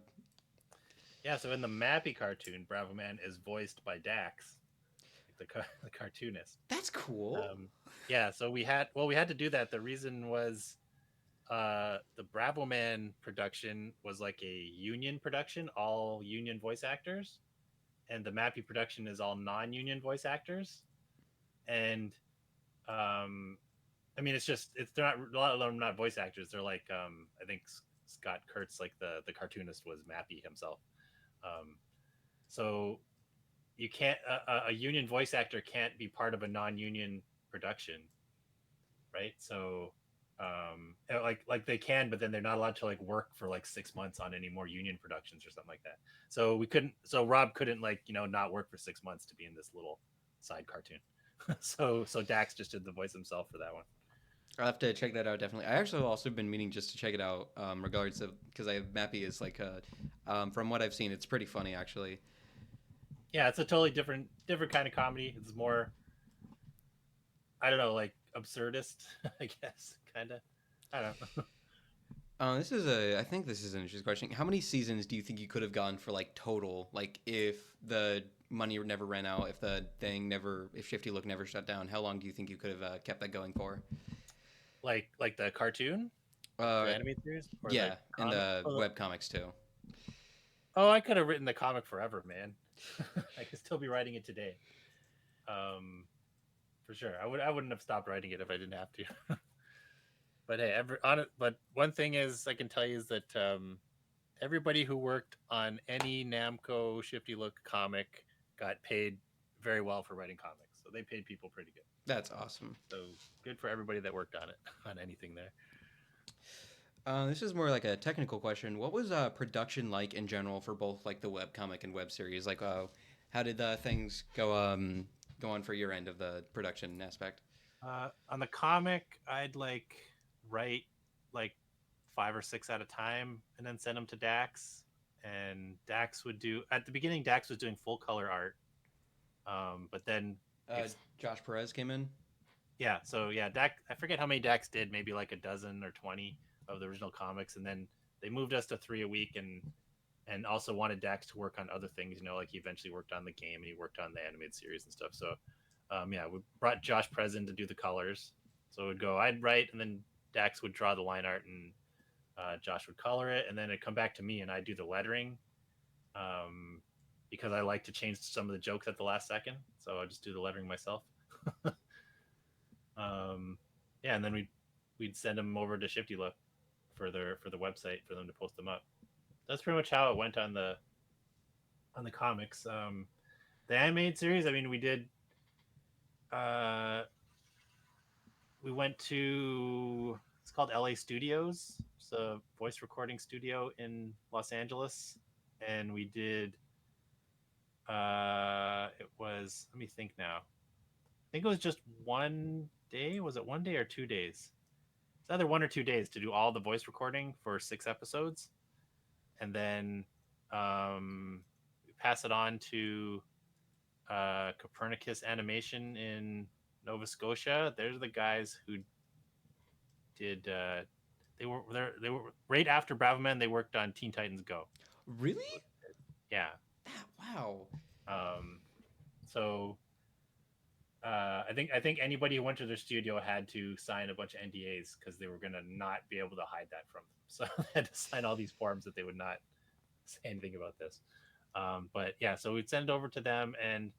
Yeah, so in the Mappy cartoon, Bravoman is voiced by Dax, like the cartoonist. That's cool. Yeah, so we had to do that. The reason was the Bravoman production was like a union production, all union voice actors, and the Mappy production is all non-union voice actors. And um, I mean, it's they're not a lot of them not voice actors. They're like I think Scott Kurtz, like the cartoonist, was Mappy himself. Um, so you can't a union voice actor can't be part of a non-union production, right? So like they can, but then they're not allowed to like work for like 6 months on any more union productions or something like that. So we couldn't. So Rob couldn't like not work for 6 months to be in this little side cartoon. So Dax just did the voice himself for that one. I'll have to check that out definitely. I actually also been meaning just to check it out, regardless of because I Mappy is like from what I've seen, it's pretty funny actually. Yeah, it's a totally different kind of comedy. It's more, I don't know, like absurdist, I guess, kind of. I don't know. I think this is an interesting question. How many seasons do you think you could have gone for like total? Like if the money never ran out, if the thing never, if Shifty Look never shut down, how long do you think you could have kept that going for? Like the cartoon, the Uh, animated series, or the yeah, and comic. the web comics too. Oh, I could have written the comic forever, man. I could still be writing it today. Um, for sure. I wouldn't have stopped writing it if I didn't have to. But hey, but one thing is I can tell you is that everybody who worked on any Namco Shifty Look comic got paid very well for writing comics. So they paid people pretty good. That's awesome. So good for everybody that worked on it, on anything there. This is more like a technical question. What was production like in general for both like the web comic and web series? Like, how did things go on for your end of the production aspect? On the comic, I'd like write like 5 or 6 at a time and then send them to Dax. And Dax would do at the beginning. Dax was doing full color art, but then Uh, Josh Perez came in. yeah, so yeah, Dax. I forget how many Dax did, maybe like a dozen or 20 of the original comics, and then they moved us to 3 a week, and also wanted Dax to work on other things. Like he eventually worked on the game and he worked on the animated series and stuff. So yeah, we brought Josh Present to do the colors. So it would go, I'd write, and then Dax would draw the line art, and Josh would color it, and then it'd come back to me, and I'd do the lettering, um, because I like to change some of the jokes at the last second. So I just do the lettering myself. Yeah, and then we'd send them over to Shifty Look for the website for them to post them up. That's pretty much how it went on the comics. The animated series, I mean, uh, we went to, it's called LA Studios. It's a voice recording studio in Los Angeles, and we did. It was, let me think now. I think it was just one day. Was it one day or 2 days? It's either 1 or 2 days to do all the voice recording for 6 episodes, and then we pass it on to Copernicus Animation in Nova Scotia. They're the guys who did They were right after Bravoman. They worked on Teen Titans Go. Really? Yeah. Wow. Um, so I think anybody who went to their studio had to sign a bunch of NDAs because they were gonna not be able to hide that from them. So they had to sign all these forms that they would not say anything about this. But yeah, so we'd send it over to them, and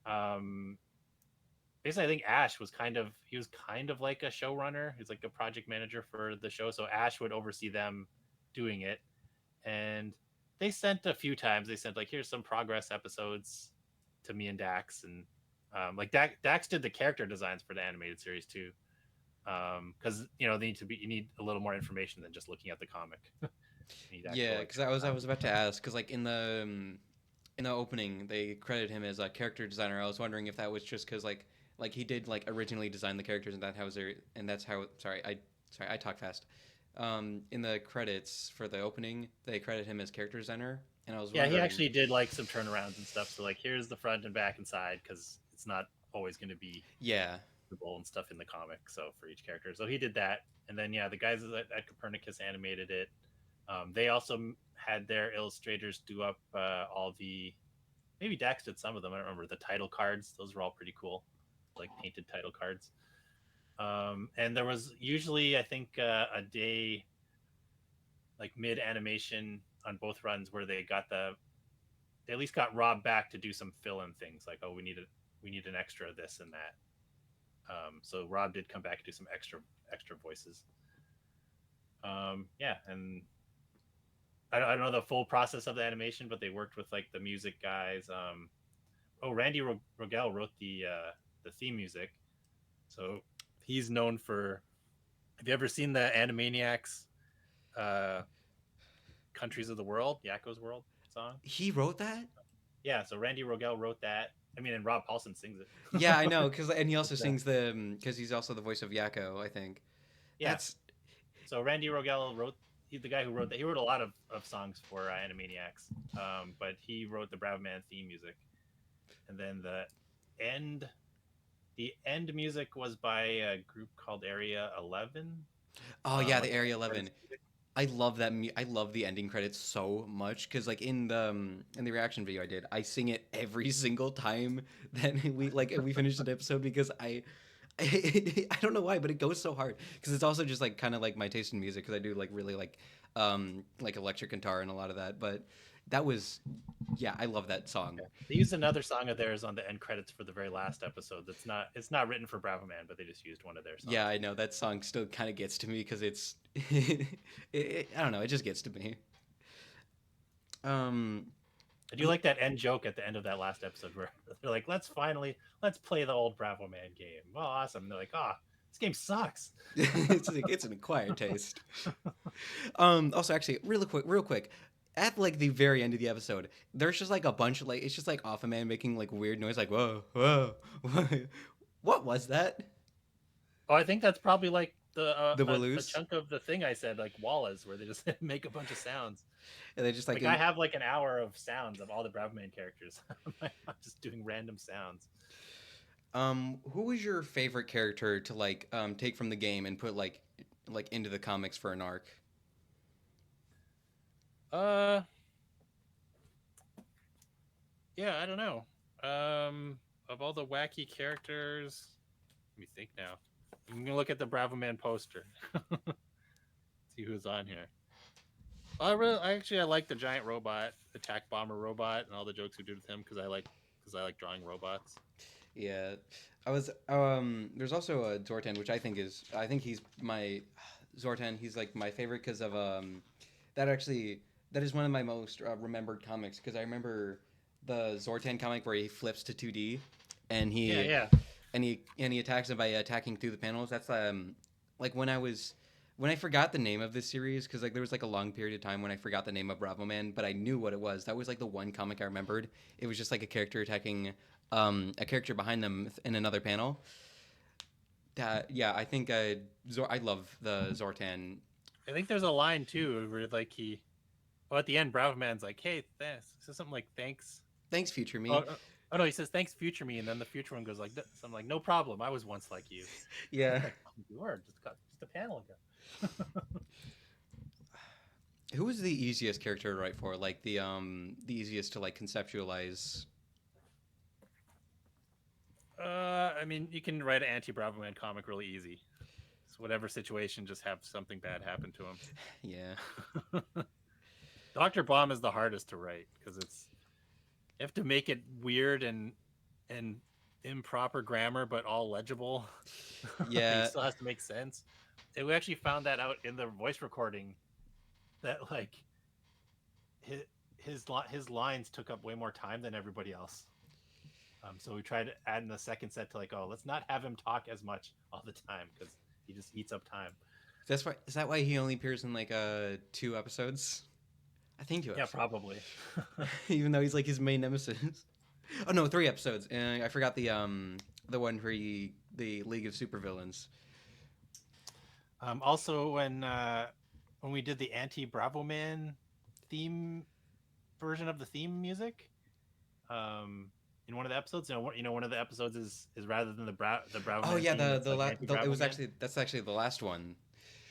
um, basically, I think Ash was kind of like a showrunner. He's like a project manager for the show. So Ash would oversee them doing it, and they sent a few times. They sent like, here's some progress episodes to me and Dax, and like Dax did the character designs for the animated series too, because they need to be you need a little more information than just looking at the comic. You need actual Yeah, like because I was about to ask, because like in the opening they credit him as a character designer. I was wondering if that was just because like he did like originally design the characters, and that's how. Sorry, I talk fast. In the credits for the opening, they credit him as character designer, and I was Yeah, he wondering. actually did like some turnarounds and stuff. So like, here's the front and back and side because it's not always going to be Yeah, and stuff in the comic. So for each character, so he did that, and then yeah, the guys at Copernicus animated it. They also had their illustrators do up all the maybe Dax did some of them. I don't remember the title cards; those were all pretty cool, like painted title cards. And there was usually I think a day like mid animation on both runs where they at least got Rob back to do some fill in things like, oh, we need an extra of this and that. So Rob did come back and do some extra voices. Yeah, and I don't know the full process of the animation, but they worked with like the music guys. Randy Rogel wrote the theme music, so he's known for. Have you ever seen the Animaniacs uh, "Countries of the World," Yakko's World song? he wrote that. Yeah, so Randy Rogel wrote that. I mean, and Rob Paulson sings it. Yeah, I know, and he also But, sings because he's also the voice of Yakko, I think. yeah, That's so Randy Rogel wrote. He's the guy who wrote that. He wrote a lot of songs for Animaniacs, but he wrote the Bravoman theme music, and then end the end music was by a group called Area 11. oh yeah, Like the the Area end credits 11. music. I love that. I love the ending credits so much because, like, in the reaction video I did, I sing it every single time that we finish an episode because I don't know why, but it goes so hard because it's also just like kind of like my taste in music because I do like really like electric guitar and a lot of that. But that was yeah, I love that song. Yeah. They used another song of theirs on the end credits for the very last episode. It's not written for Bravoman, but they just used one of their Yeah, songs. I know that song still kind of gets to me because it's I don't know, it just gets to me. Um, I do like that end joke at the end of that last episode where they're like, let's play the old Bravoman game. Well, awesome. And they're like, this game sucks. it's an acquired taste. Also, actually, real quick, at like the very end of the episode, there's just like a bunch of like it's just like off a man making like weird noise, like whoa, whoa, what was that? Oh, I think that's probably like The a Waloose, chunk of the thing I said, like Wallace, where they just make a bunch of sounds. and they just like Like I have like an hour of sounds of all the Bravoman characters. I'm just doing random sounds. who was your favorite character to like take from the game and put like into the comics for an arc? Uh, yeah, I don't know. Of all the wacky characters, let me think now. I'm gonna look at the Bravoman poster. See who's on here. I like the giant robot, attack bomber robot, and all the jokes we did with him because I like drawing robots. Yeah, I was. There's also a Zortan, which I think he's my Zortan. He's like my favorite because of that actually that is one of my most remembered comics because I remember the Zortan comic where he flips to 2D and Yeah, yeah. he attacks him by attacking through the panels. That's like when I forgot the name of this series because like there was like a long period of time when I forgot the name of Bravo Man, but I knew what it was. That was like the one comic I remembered. It was just like a character attacking a character behind them in another panel. That yeah, I think I love the Zortan. I think there's a line too where like at the end, Bravoman's like, "Hey, thanks." He says something like, "Thanks." Thanks, future Oh, me. oh no, he says, "Thanks, future me," and then the future something like, "No problem. I was once like you." Yeah. Like, oh, you were just a panel ago. Who was the easiest character to write for? Like the easiest to like conceptualize. I mean, you can write an anti-Bravoman comic really easy. So whatever situation, just have something bad happen to Yeah. him. Doctor Bomb is the hardest to write because it's you have to make it weird and improper grammar, but all legible. He Yeah. still has to make sense. And we actually found that out in the voice recording that like his his lines took up way more time than everybody else. So we tried to add in the second set to like, oh, let's not have him talk as much all the time because he just eats up time. That's why. Is that why he only appears in like 2 episodes? I think two Yeah, episodes. probably. Even though he's like his main nemesis. Oh no, 3 episodes. And I forgot the one where the League of Supervillains. Also, when we did the anti Bravo Man theme version of the theme music, in one of the episodes, one of the episodes is rather than the Bravo Oh Man yeah, theme, it's like anti it Bravo was Man. actually that's actually the last one.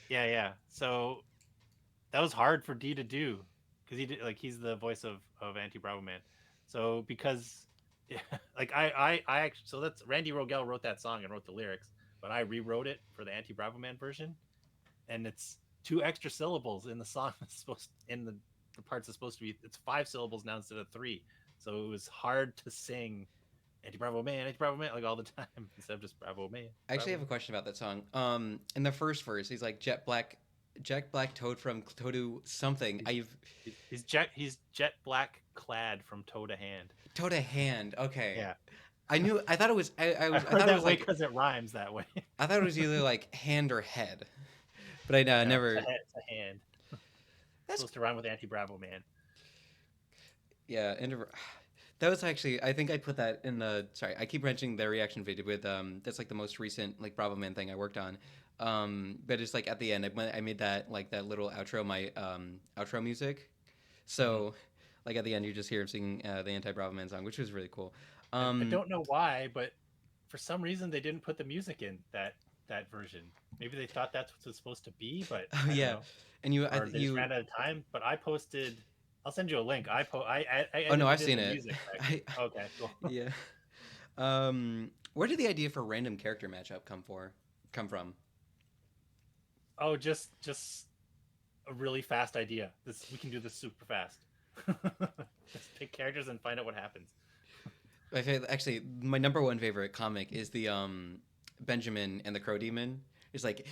Yeah, yeah. So that was hard for D to do because he did like he's the voice of anti Bravo Man. So because yeah, like I actually so that's Randy Rogel wrote that song and wrote the lyrics, but I rewrote it for the anti Bravo Man version, and it's two extra syllables in the song that's supposed in the parts that's supposed to be it's 5 syllables now instead of 3. So it was hard to sing anti Bravo Man like all the time instead of just Bravo Man. I actually Bravo have a Man. question about that song. In the first verse, he's like Jet Black Toad from Toadu something. He's, I've he's jet black clad from toe to hand. Toad a hand. Okay, Yeah. I knew. I thought it was. I I heard thought it that was way like. because it rhymes that way. I thought it was either like hand or head, but I No, never. it's a hand. It's That's supposed to rhyme with anti Bravo Man. yeah. That was actually. I think I put that in the. Sorry, I keep mentioning the reaction video with. That's like the most recent like Bravo Man thing I worked on. But it's like at the end, I made that like that little outro, my outro music. Mm-hmm. So, like at the end, you just hear him singing the anti Bravo Man song, which was really cool. I Um, don't know why, but for some reason they didn't put the music in that version. Maybe they thought that's what it's supposed to be, but oh I don't yeah, know. and Or they just ran out of time. But I posted. I'll send you a link. I oh no, I've edited in seen the it. music section. I Okay, cool. yeah. Where did the idea for random character matchup come from? Oh, just a really fast idea. This we can do this super fast. Just pick characters and find out what happens. Actually, my number one favorite comic is the Benjamin and the Crow Demon. It's like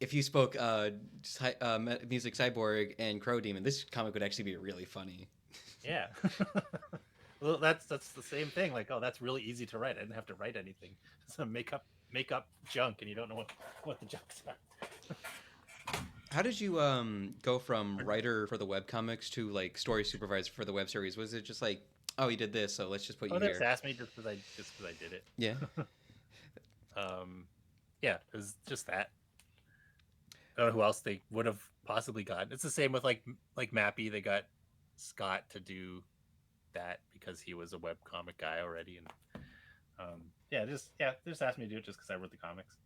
if you spoke music cyborg and Crow Demon, this comic would actually be really funny. Yeah. Well, that's the same thing. Like, oh, that's really easy to write. I didn't have to write anything. So make up junk, and you don't know what the junks are. How did you go from writer for the webcomics to like story supervisor for the web series? Was it just like, oh, you did this, so let's just put Oh, you they just here? asked me just because I did it. Yeah. Um, yeah, it was just that. I don't know who else they would have possibly got. It's the same with like Mappy. They got Scott to do that because he was a web comic guy already, and they just asked me to do it just because I wrote the comics.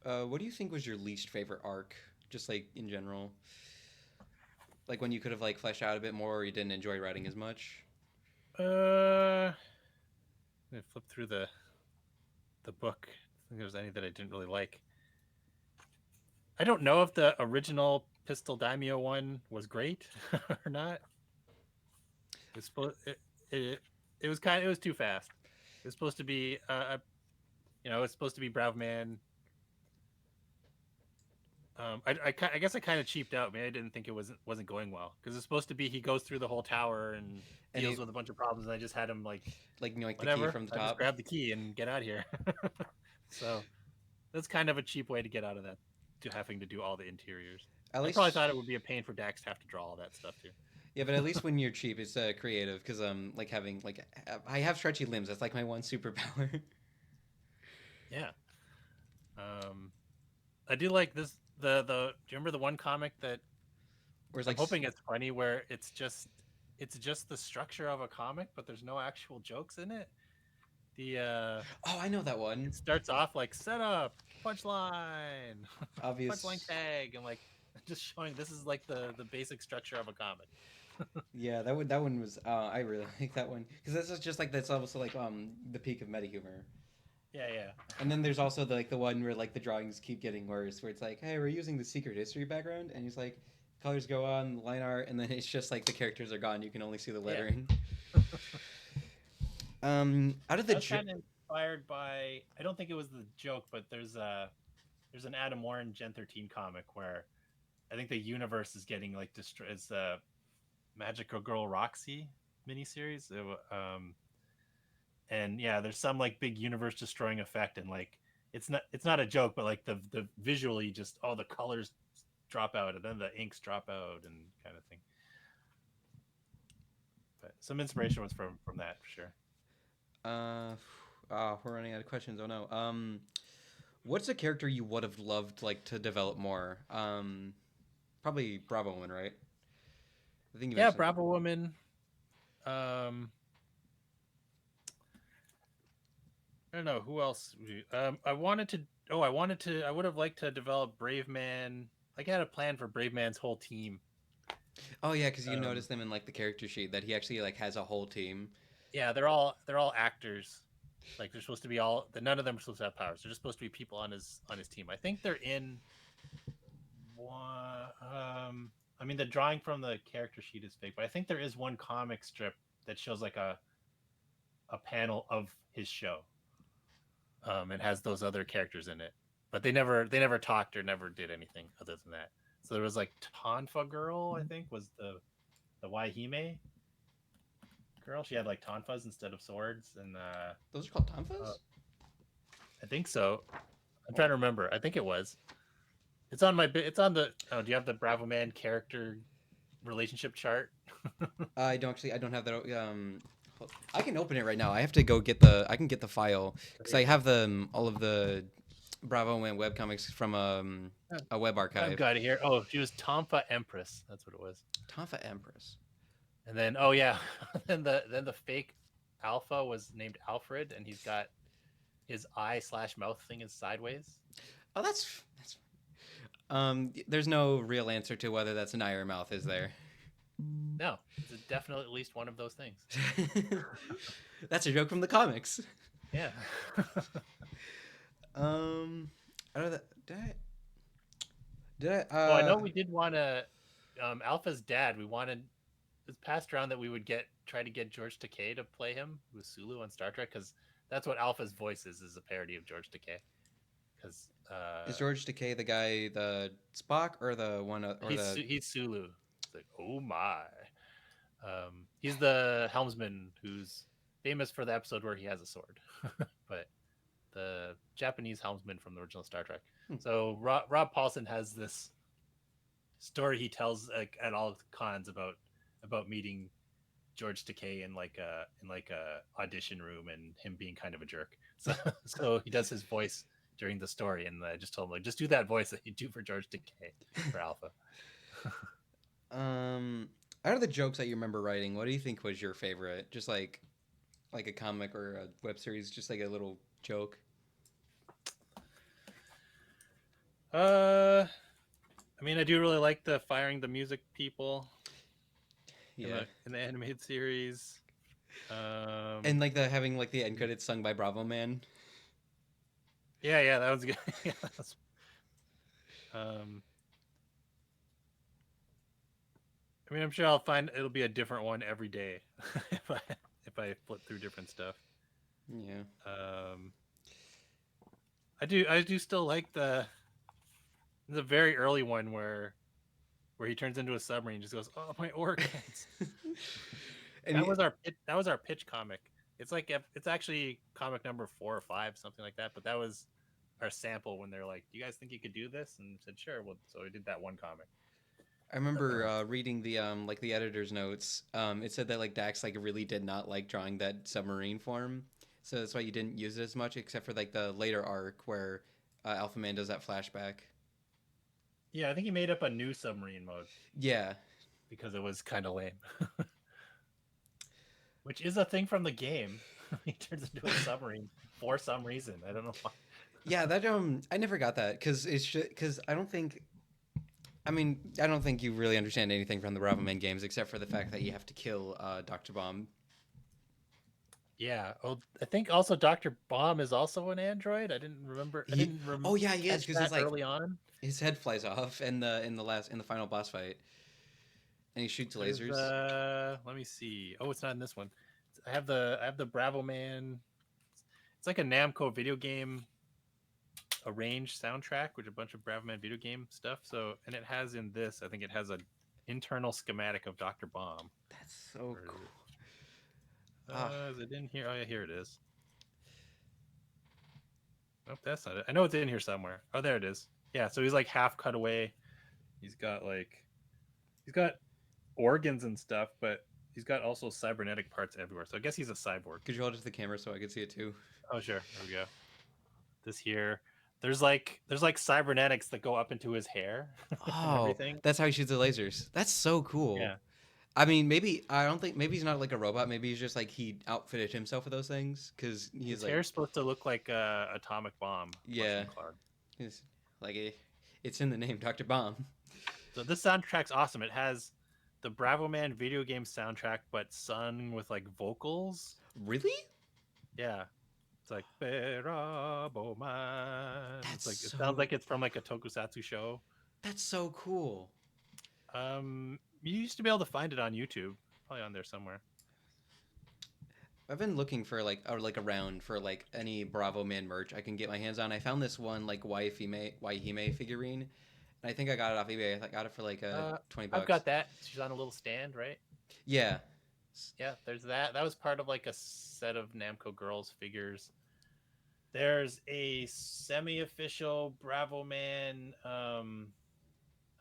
What do you think was your least favorite arc, just like in general? Like when you could have like fleshed out a bit more, or you didn't enjoy writing as much? Uh, I flip through the book. I think there's any that I didn't really like. I don't know if the original Pistol Daimyo one was great or not. It's supposed it, it was it was too fast. It's supposed to be it's supposed to be Bravman. I guess I kind of cheaped out. Maybe I didn't think it wasn't going well because it's supposed to be he goes through the whole tower and And deals he with a bunch of problems, and I just had him like like the key whatever. from the I just top. grab the key and get out of here. So that's kind of a cheap way to get out of that to having to do all the interiors. At I probably least, thought it would be a pain for Dax to have to draw all that stuff too. yeah, but at least when you're cheap, it's creative because like having like I have stretchy limbs. That's like my one superpower. Yeah. Um, I do like this. The do you remember the one comic that Whereas I'm like hoping it's funny where it's just the structure of a comic, but there's no actual jokes in it. The Oh, I know that one. it starts off like setup, punchline, punchline Obvious. tag, and like just showing this is like the basic structure of a comic. Yeah, that one was. I really like that one because this is just like that's also like the peak of meta humor. Yeah, yeah. And then there's also the one where like the drawings keep getting worse, where it's like, hey, we're using the secret history background, and he's like, colors go on, line art, and then it's just like the characters are gone. You can only see the Yeah. lettering. Out of the I was kind of inspired by. I don't think it was the joke, but there's an Adam Warren Gen 13 comic where I think the universe is getting like destroyed. It's the Magical Girl Roxy miniseries. And yeah, there's some like big universe destroying effect, and like it's not a joke, but like the visually just all the colors drop out, and then the inks drop out, and kind of thing. But some inspiration was from that for sure. uh, we're running out of questions. Oh no. What's a character you would have loved like to develop more? Probably Bravoman, right? I think you Yeah, mentioned. Bravo Woman. Um, I don't know who else. I wanted to. Oh, I wanted to. I would have liked to develop Brave Man. Like I had a plan for Brave Man's whole team. Oh yeah, because you Um, noticed them in like the character sheet that he actually like has a whole team. yeah, they're all actors. Like they're supposed to be all. None of them are supposed to have powers. They're just supposed to be people on his team. I think they're in one. I mean, the drawing from the character sheet is fake, but I think there is one comic strip that shows like a panel of his show. And has those other characters in it, but they never talked or never did anything other than that. So there was like Tonfa Girl, I think, was the Waihime girl. She had like tonfas instead of swords, and Those are called uh, tonfas. I think so. I'm trying to remember. I think it was. It's on my. It's on the. Oh, do you have the Bravo Man character relationship chart? I don't actually. I don't have that. I can open it right now. I have to go get the. I can get the file because I have the all of the Bravoman webcomics from a web I've archive. got it here. Oh, she was Tomfa Empress. That's what it was. Tonfa Empress. And then oh yeah, then the fake Alpha was named Alfred, and he's got his eye slash mouth thing is sideways. Oh, that's. There's no real answer to whether that's an eye or mouth, is there? No, it's definitely at least one of those things. That's a joke from the comics. Yeah. Um, I don't know. Did I? Did I? Oh, I know we did want to. Alpha's dad. We wanted it's passed around that we would try to get George Takei to play him with Sulu on Star Trek because that's what Alpha's voice is a parody of George Takei. Because Is George Takei the guy, the Spock, or the one, or the? he's Sulu. It's like oh my. He's the helmsman who's famous for the episode where he has a sword, but the Japanese helmsman from the original Star Trek. Hmm. So Rob Paulson has this story he tells like, at all cons about meeting George Takei in like a audition room and him being kind of a jerk. So so he does his voice during the story, and I just told him like just do that voice that you do for George Takei for Alpha. Um, out of the jokes that you remember writing, what do you think was your favorite? Just like a comic or a web series, just like a little joke. Uh, I mean, I do really like the firing the music people Yeah, in the animated series. and like the having like the end credits sung by Bravo Man. Yeah, yeah, that was good. Yeah, that's, um, I mean, I'm sure I'll find it'll be a different one every day if I flip through different stuff. Yeah. Um, I do still like the very early one where he turns into a submarine and just goes, "Oh, my organs." And That was our pitch comic. It's like it's actually comic number 4 or 5, something like that. But that was our sample when they're like, "Do you guys think you could do this?" And said, "Sure." Well, so we did that one comic. I remember reading the like the editor's notes. It said that like Dax like really did not like drawing that submarine form, so that's why you didn't use it as much, except for like the later arc where Alpha Man does that flashback. Yeah, I think he made up a new submarine mode Yeah. because it was kind of lame, which is a thing from the game. he turns into a submarine for some reason. I don't know why. Yeah, that I never got that because I don't think. I mean, I don't think you really understand anything from the Bravoman games except for the fact that you have to kill Dr. Bomb. Yeah. Oh, I think also Dr. Bomb is also an android. I didn't remember. I He, didn't oh yeah, he is catch because that he's like early on. his head flies off in the final boss fight, and he shoots There's lasers. let me see. Oh, it's not in this one. I have the Bravo Man. It's like a Namco video game arranged soundtrack with a bunch of Bravo Man video game stuff. So, and it has in this, I think it has a internal schematic of Dr. Bomb. That's so Or cool. Ah, is it in here? Oh yeah, here it is. Nope, that's not it. I know it's in here somewhere. Oh, there it is. Yeah, so he's like half cut away. He's got like he's got organs and stuff, but he's got also cybernetic parts everywhere. So I guess he's a cyborg. could you hold it to the camera so I could see it too? Oh sure, there we go. This here, there's like cybernetics that go up into his hair and Oh, everything. that's how he shoots the lasers. That's so cool. Yeah, I mean, maybe I don't think maybe he's not like a robot. Maybe he's just like he outfitted himself with those things because he's his like, hair's supposed to look like a atomic bomb yeah, mushroom cloud. he's like it's in the name, Dr. Bomb. So this soundtrack's awesome. It has the Bravo Man video game soundtrack, but sung with like vocals. Really? Yeah, it's like Bravo Man. That's It's like it sounds so like it's from like a tokusatsu show. that's so cool. You used to be able to find it on YouTube, probably on there somewhere. I've been looking for like around for like any Bravo Man merch I can get my hands on. I found this one like Waihime figurine, and I think I got it off eBay. I got it for like $20. I've got that. She's on a little stand, right? Yeah. Yeah, there's that. That was part of like a set of Namco Girls figures. There's a semi-official Bravo Man. I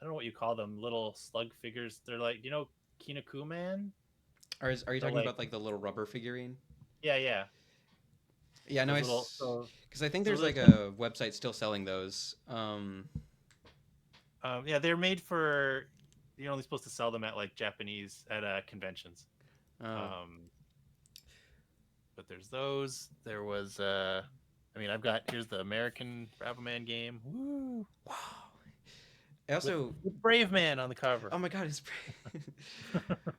don't know what you call them. Little slug figures. They're like Kinaku Man. Are you So talking like about like the little rubber figurine? yeah, yeah. Yeah, no, Those little so because I think so there's there's like been a website still selling those. yeah they're made for you're only supposed to sell them at like Japanese at conventions. Oh, Um, but there's those. There was I mean I've got here's the American Bravo Man game. Woo! wow. I also, With Brave Man on the cover. oh my god, it's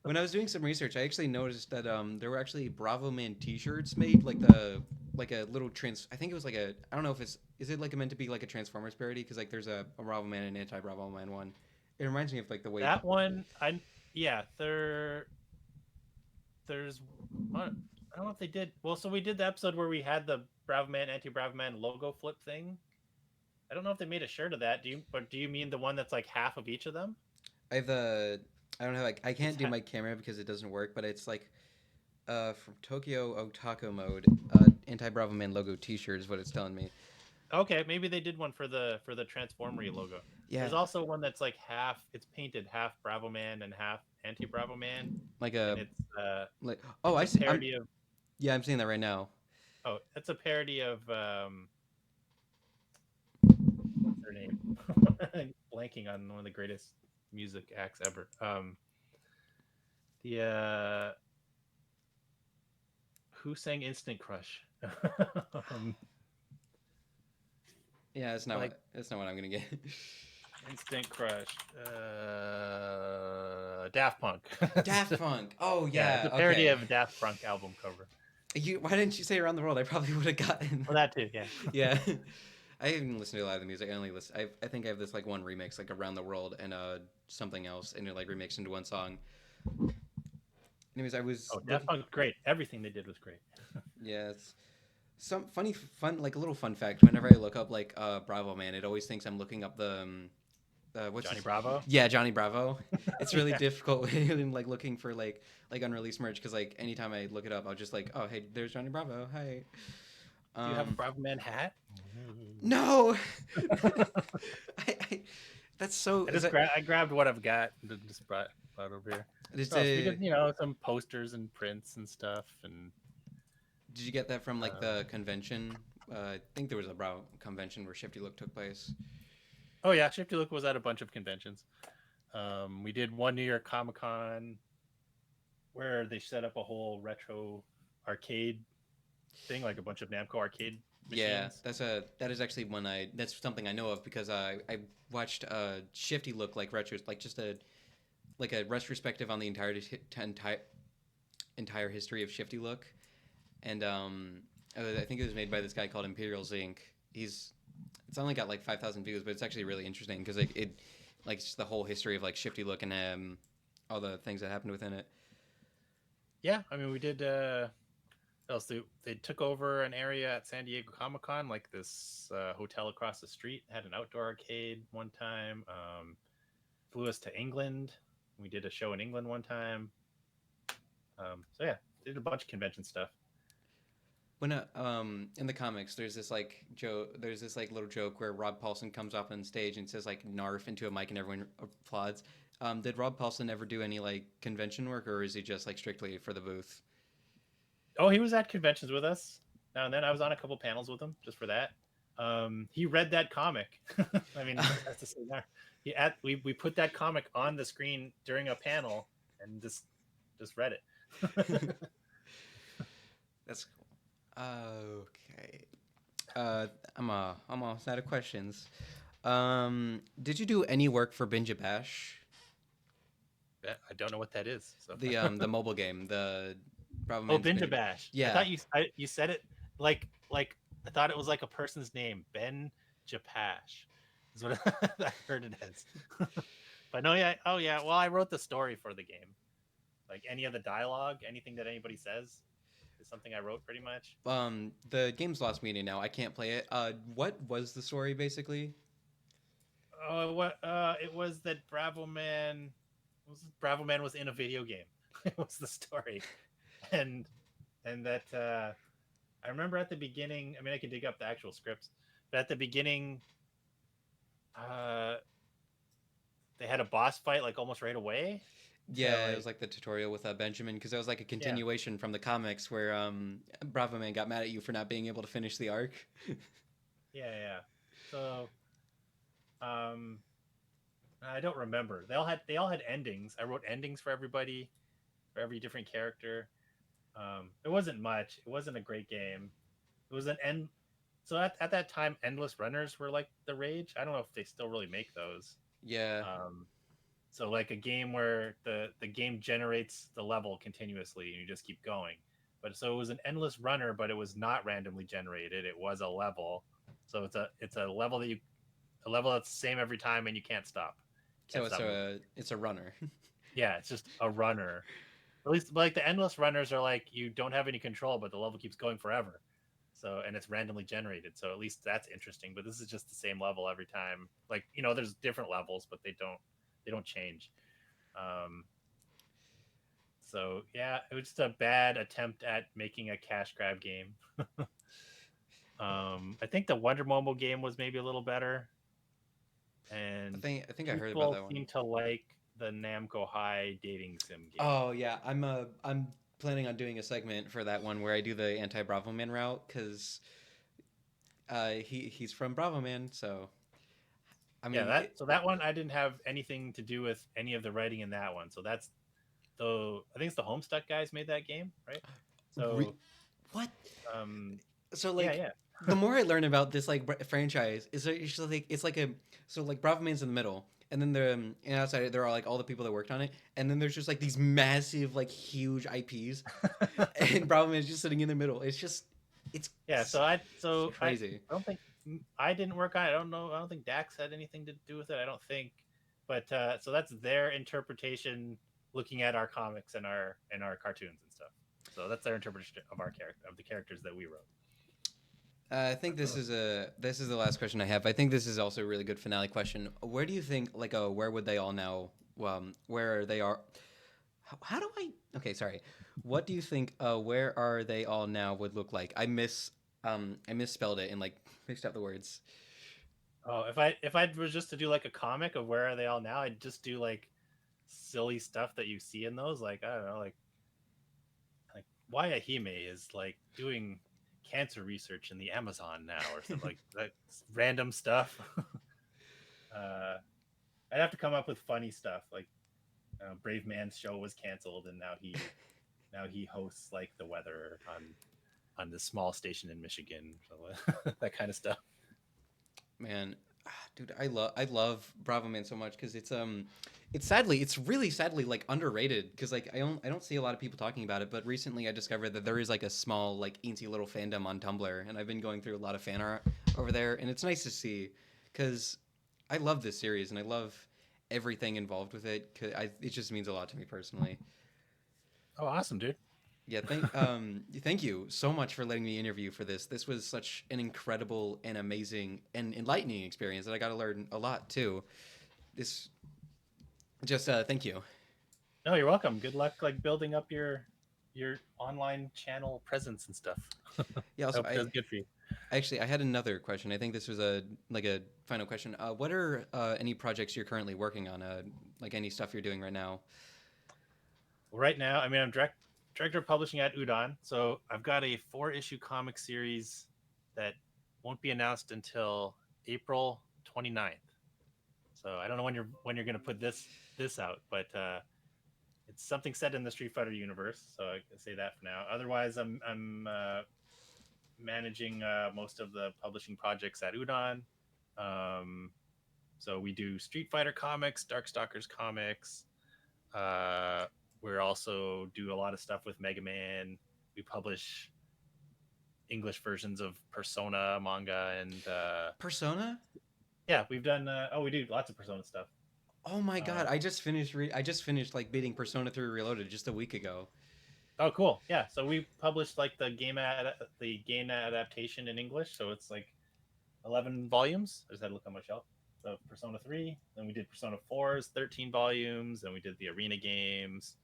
when I was doing some research, I actually noticed that there were actually Bravo Man T-shirts made, like a little trans. I think it was like a. I don't know if it's is it like meant to be like a Transformers parody because like there's a Bravo Man and anti Bravo Man one. It reminds me of like the way. That one yeah there's I don't know if they did well. So we did the episode where we had the Bravo Man anti Bravo Man logo flip thing. I don't know if they made a shirt of that. Do you mean the one that's like half of each of them? I have the. I don't know. Like I It's can't do ha- my camera because it doesn't work, but it's like from Tokyo Otaku mode, anti Bravo Man logo T-shirt is what it's telling me. okay. Maybe they did one for the Transformery logo. Yeah, There's also one that's like half. It's painted half Bravo Man and half anti Bravo Man, like and a like. Oh, it's I a see. parody of Yeah, I'm seeing that right now. oh it's a parody of what's her name? Blanking on one of the greatest music acts ever. The who sang Instant Crush? um, Yeah, like that's not what I'm gonna get. Instant Crush. Daft Punk. Daft Punk. Oh Yeah, it's yeah, a parody okay. of a Daft Punk album cover. Why didn't you say Around the World? I probably would have gotten. Well, that too. Yeah. Yeah. I haven't listened to a lot of the music. I only listen. I think I have this like one remix, like Around the World and something else, and it like remixed into one song. Anyways, I was Oh, Daft looking. Punk, great. Everything they did was great. Yeah, it's some fun, like a little fun fact. Whenever I look up like Bravo Man, it always thinks I'm looking up the what's Johnny his Bravo. yeah, Johnny Bravo. It's really Yeah. difficult when like looking for like unreleased merch because like anytime I look it up, I'll just like, oh hey, there's Johnny Bravo. Hi. Do you have a Um, Bravo Man hat? no. I that's so. Is that I grabbed what I've got and just brought over here. just Oh, so we did some posters and prints and stuff and did you get that from like um, the convention? I think there was a Bravo convention where Shifty Look took place. oh yeah, Shifty Look was at a bunch of conventions. We did one New York Comic Con where they set up a whole retro arcade thing, like a bunch of Namco arcade Yeah, machines. that is actually that's something I know of because I watched Shifty Look like retro like just a like a retrospective on the entire history of Shifty Look, and I think it was made by this guy called Imperials Inc. It's only got like 5,000 views, but it's actually really interesting because it like just the whole history of like Shifty Look and all the things that happened within it. Yeah, I mean, we did. Else they took over an area at San Diego Comic Con, like this hotel across the street had an outdoor arcade one time. Flew us to England. We did a show in England one time. So yeah, did a bunch of convention stuff. When in the comics, there's this like little joke where Rob Paulson comes up on stage and says like "narf" into a mic and everyone applauds. Did Rob Paulson ever do any like convention work, or is he just like strictly for the booth? Oh, he was at conventions with us now and then. I was on a couple panels with him just for that. He read that comic. I mean, that's to say there. We put that comic on the screen during a panel and just read it. That's cool. Okay. I'm almost out of questions. Did you do any work for Binja Bash, I don't know what that is. So the mobile game, the oh, Bravoman's Binja Binja? Bash. I Yeah, thought you said it like I thought it was like a person's name, Ben Japash. Is what I heard it as. But no, yeah, oh yeah. Well, I wrote the story for the game. Like any of the dialogue, anything that anybody says is something I wrote pretty much. the game's lost meaning now. I can't play it. What was the story basically? Oh, what? It was that Bravo Man was in a video game. It was the story, and that I remember at the beginning. I mean, I could dig up the actual scripts, but at the beginning, uh, they had a boss fight like almost right away. To Yeah, it was like, like the tutorial with Benjamin because it was like a yeah, continuation from the comics where Bravo Man got mad at you for not being able to finish the arc. yeah. So, um, I don't remember. They all had endings. I wrote endings for everybody, for every different character. It wasn't much. It wasn't a great game. It was an end. So at that time, endless runners were like the rage. I don't know if they still really make those. Yeah. Um, so like a game where the game generates the level continuously and you just keep going. But so it was an endless runner, but it was not randomly generated. It was a level. So it's a level a level that's the same every time and you can't stop. So Can't it's stop moving. a runner. Yeah, it's just a runner. At least like the endless runners are like you don't have any control, but the level keeps going forever. So and it's randomly generated. So at least that's interesting. But this is just the same level every time. Like there's different levels, but they don't change. Um, so yeah, it was just a bad attempt at making a cash grab game. I think the Wonder Mobile game was maybe a little better, and I think I heard about people that one. seem to like the Namco High dating sim game. Oh yeah, I'm planning on doing a segment for that one where I do the anti Bravo Man route because he's from Bravo Man, so I Yeah, mean that one I didn't have anything to do with any of the writing in that one. So that's I think it's the Homestuck guys made that game, right? re- So what? um So yeah, like yeah. the more I learn about this like franchise, is it's like so like Bravo Man's in the middle, and then and outside there are like all the people that worked on it, and then there's just like these massive like huge IPs, and Bravo Man's just sitting in the middle. It's Yeah, so I crazy. don't think I didn't work on it. I don't know. I don't think Dax had anything to do with it. I don't think. But so that's their interpretation looking at our comics and our cartoons and stuff. So that's their interpretation of our character of the characters that we wrote. I think this is the last question I have. I think this is also a really good finale question. Where do you think like where would they all now where they are how do I okay sorry what do you think where are they all now would look like? I misspelled it and like mixed up the words. Oh, if I was just to do like a comic of where are they all now, I'd just do like silly stuff that you see in those. Like I don't know, like Wayahime is like doing cancer research in the Amazon now, or something like that. Random stuff. uh, I'd have to come up with funny stuff. Like Brave Man's show was canceled, and now he hosts like the weather on. on this small station in Michigan, so, that kind of stuff. Man, dude, I love Bravo Man so much because it's really sadly like underrated because like I don't see a lot of people talking about it, but recently I discovered that there is like a small like eensy little fandom on Tumblr, and I've been going through a lot of fan art over there, and it's nice to see because I love this series and I love everything involved with it. It just means a lot to me personally. Oh, awesome, dude. Yeah, thank you so much for letting me interview for this. This was such an incredible and amazing and enlightening experience that I got to learn a lot too. This just thank you. No, you're welcome. Good luck like building up your online channel presence and stuff. Yeah, also Hope it does good for you. I had another question. I think this was a final question. What are any projects you're currently working on? Like any stuff you're doing right now? Right now, I mean, I'm director of publishing at Udon, so I've got a 4-issue comic series that won't be announced until April 29th. So I don't know when you're going to put this out, but it's something set in the Street Fighter universe. So I can say that for now. Otherwise, I'm managing most of the publishing projects at Udon. Um, so we do Street Fighter comics, Darkstalkers comics. Uh, we also do a lot of stuff with Mega Man. We publish English versions of Persona manga, and Persona? yeah, we've done. We do lots of Persona stuff. Oh my god, Um, I just finished like beating Persona 3 Reloaded just a week ago. oh, cool. Yeah, so we published like the game adaptation in English, so it's like 11 volumes. I just had to look on my shelf. So Persona 3, then we did Persona 4's 13 volumes, then we did the arena games.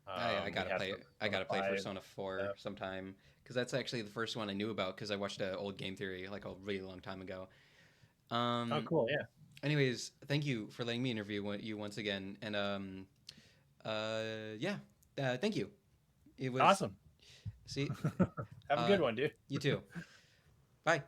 We have some I Persona gotta play 5 Persona 4 stuff. sometime because that's actually the first one I knew about because I watched a old Game Theory like a really long time ago. Oh, Um, cool. Yeah. anyways, thank you for letting me interview you once again, and yeah, thank you. It was Awesome. see, Have a good one, dude. you too. Bye.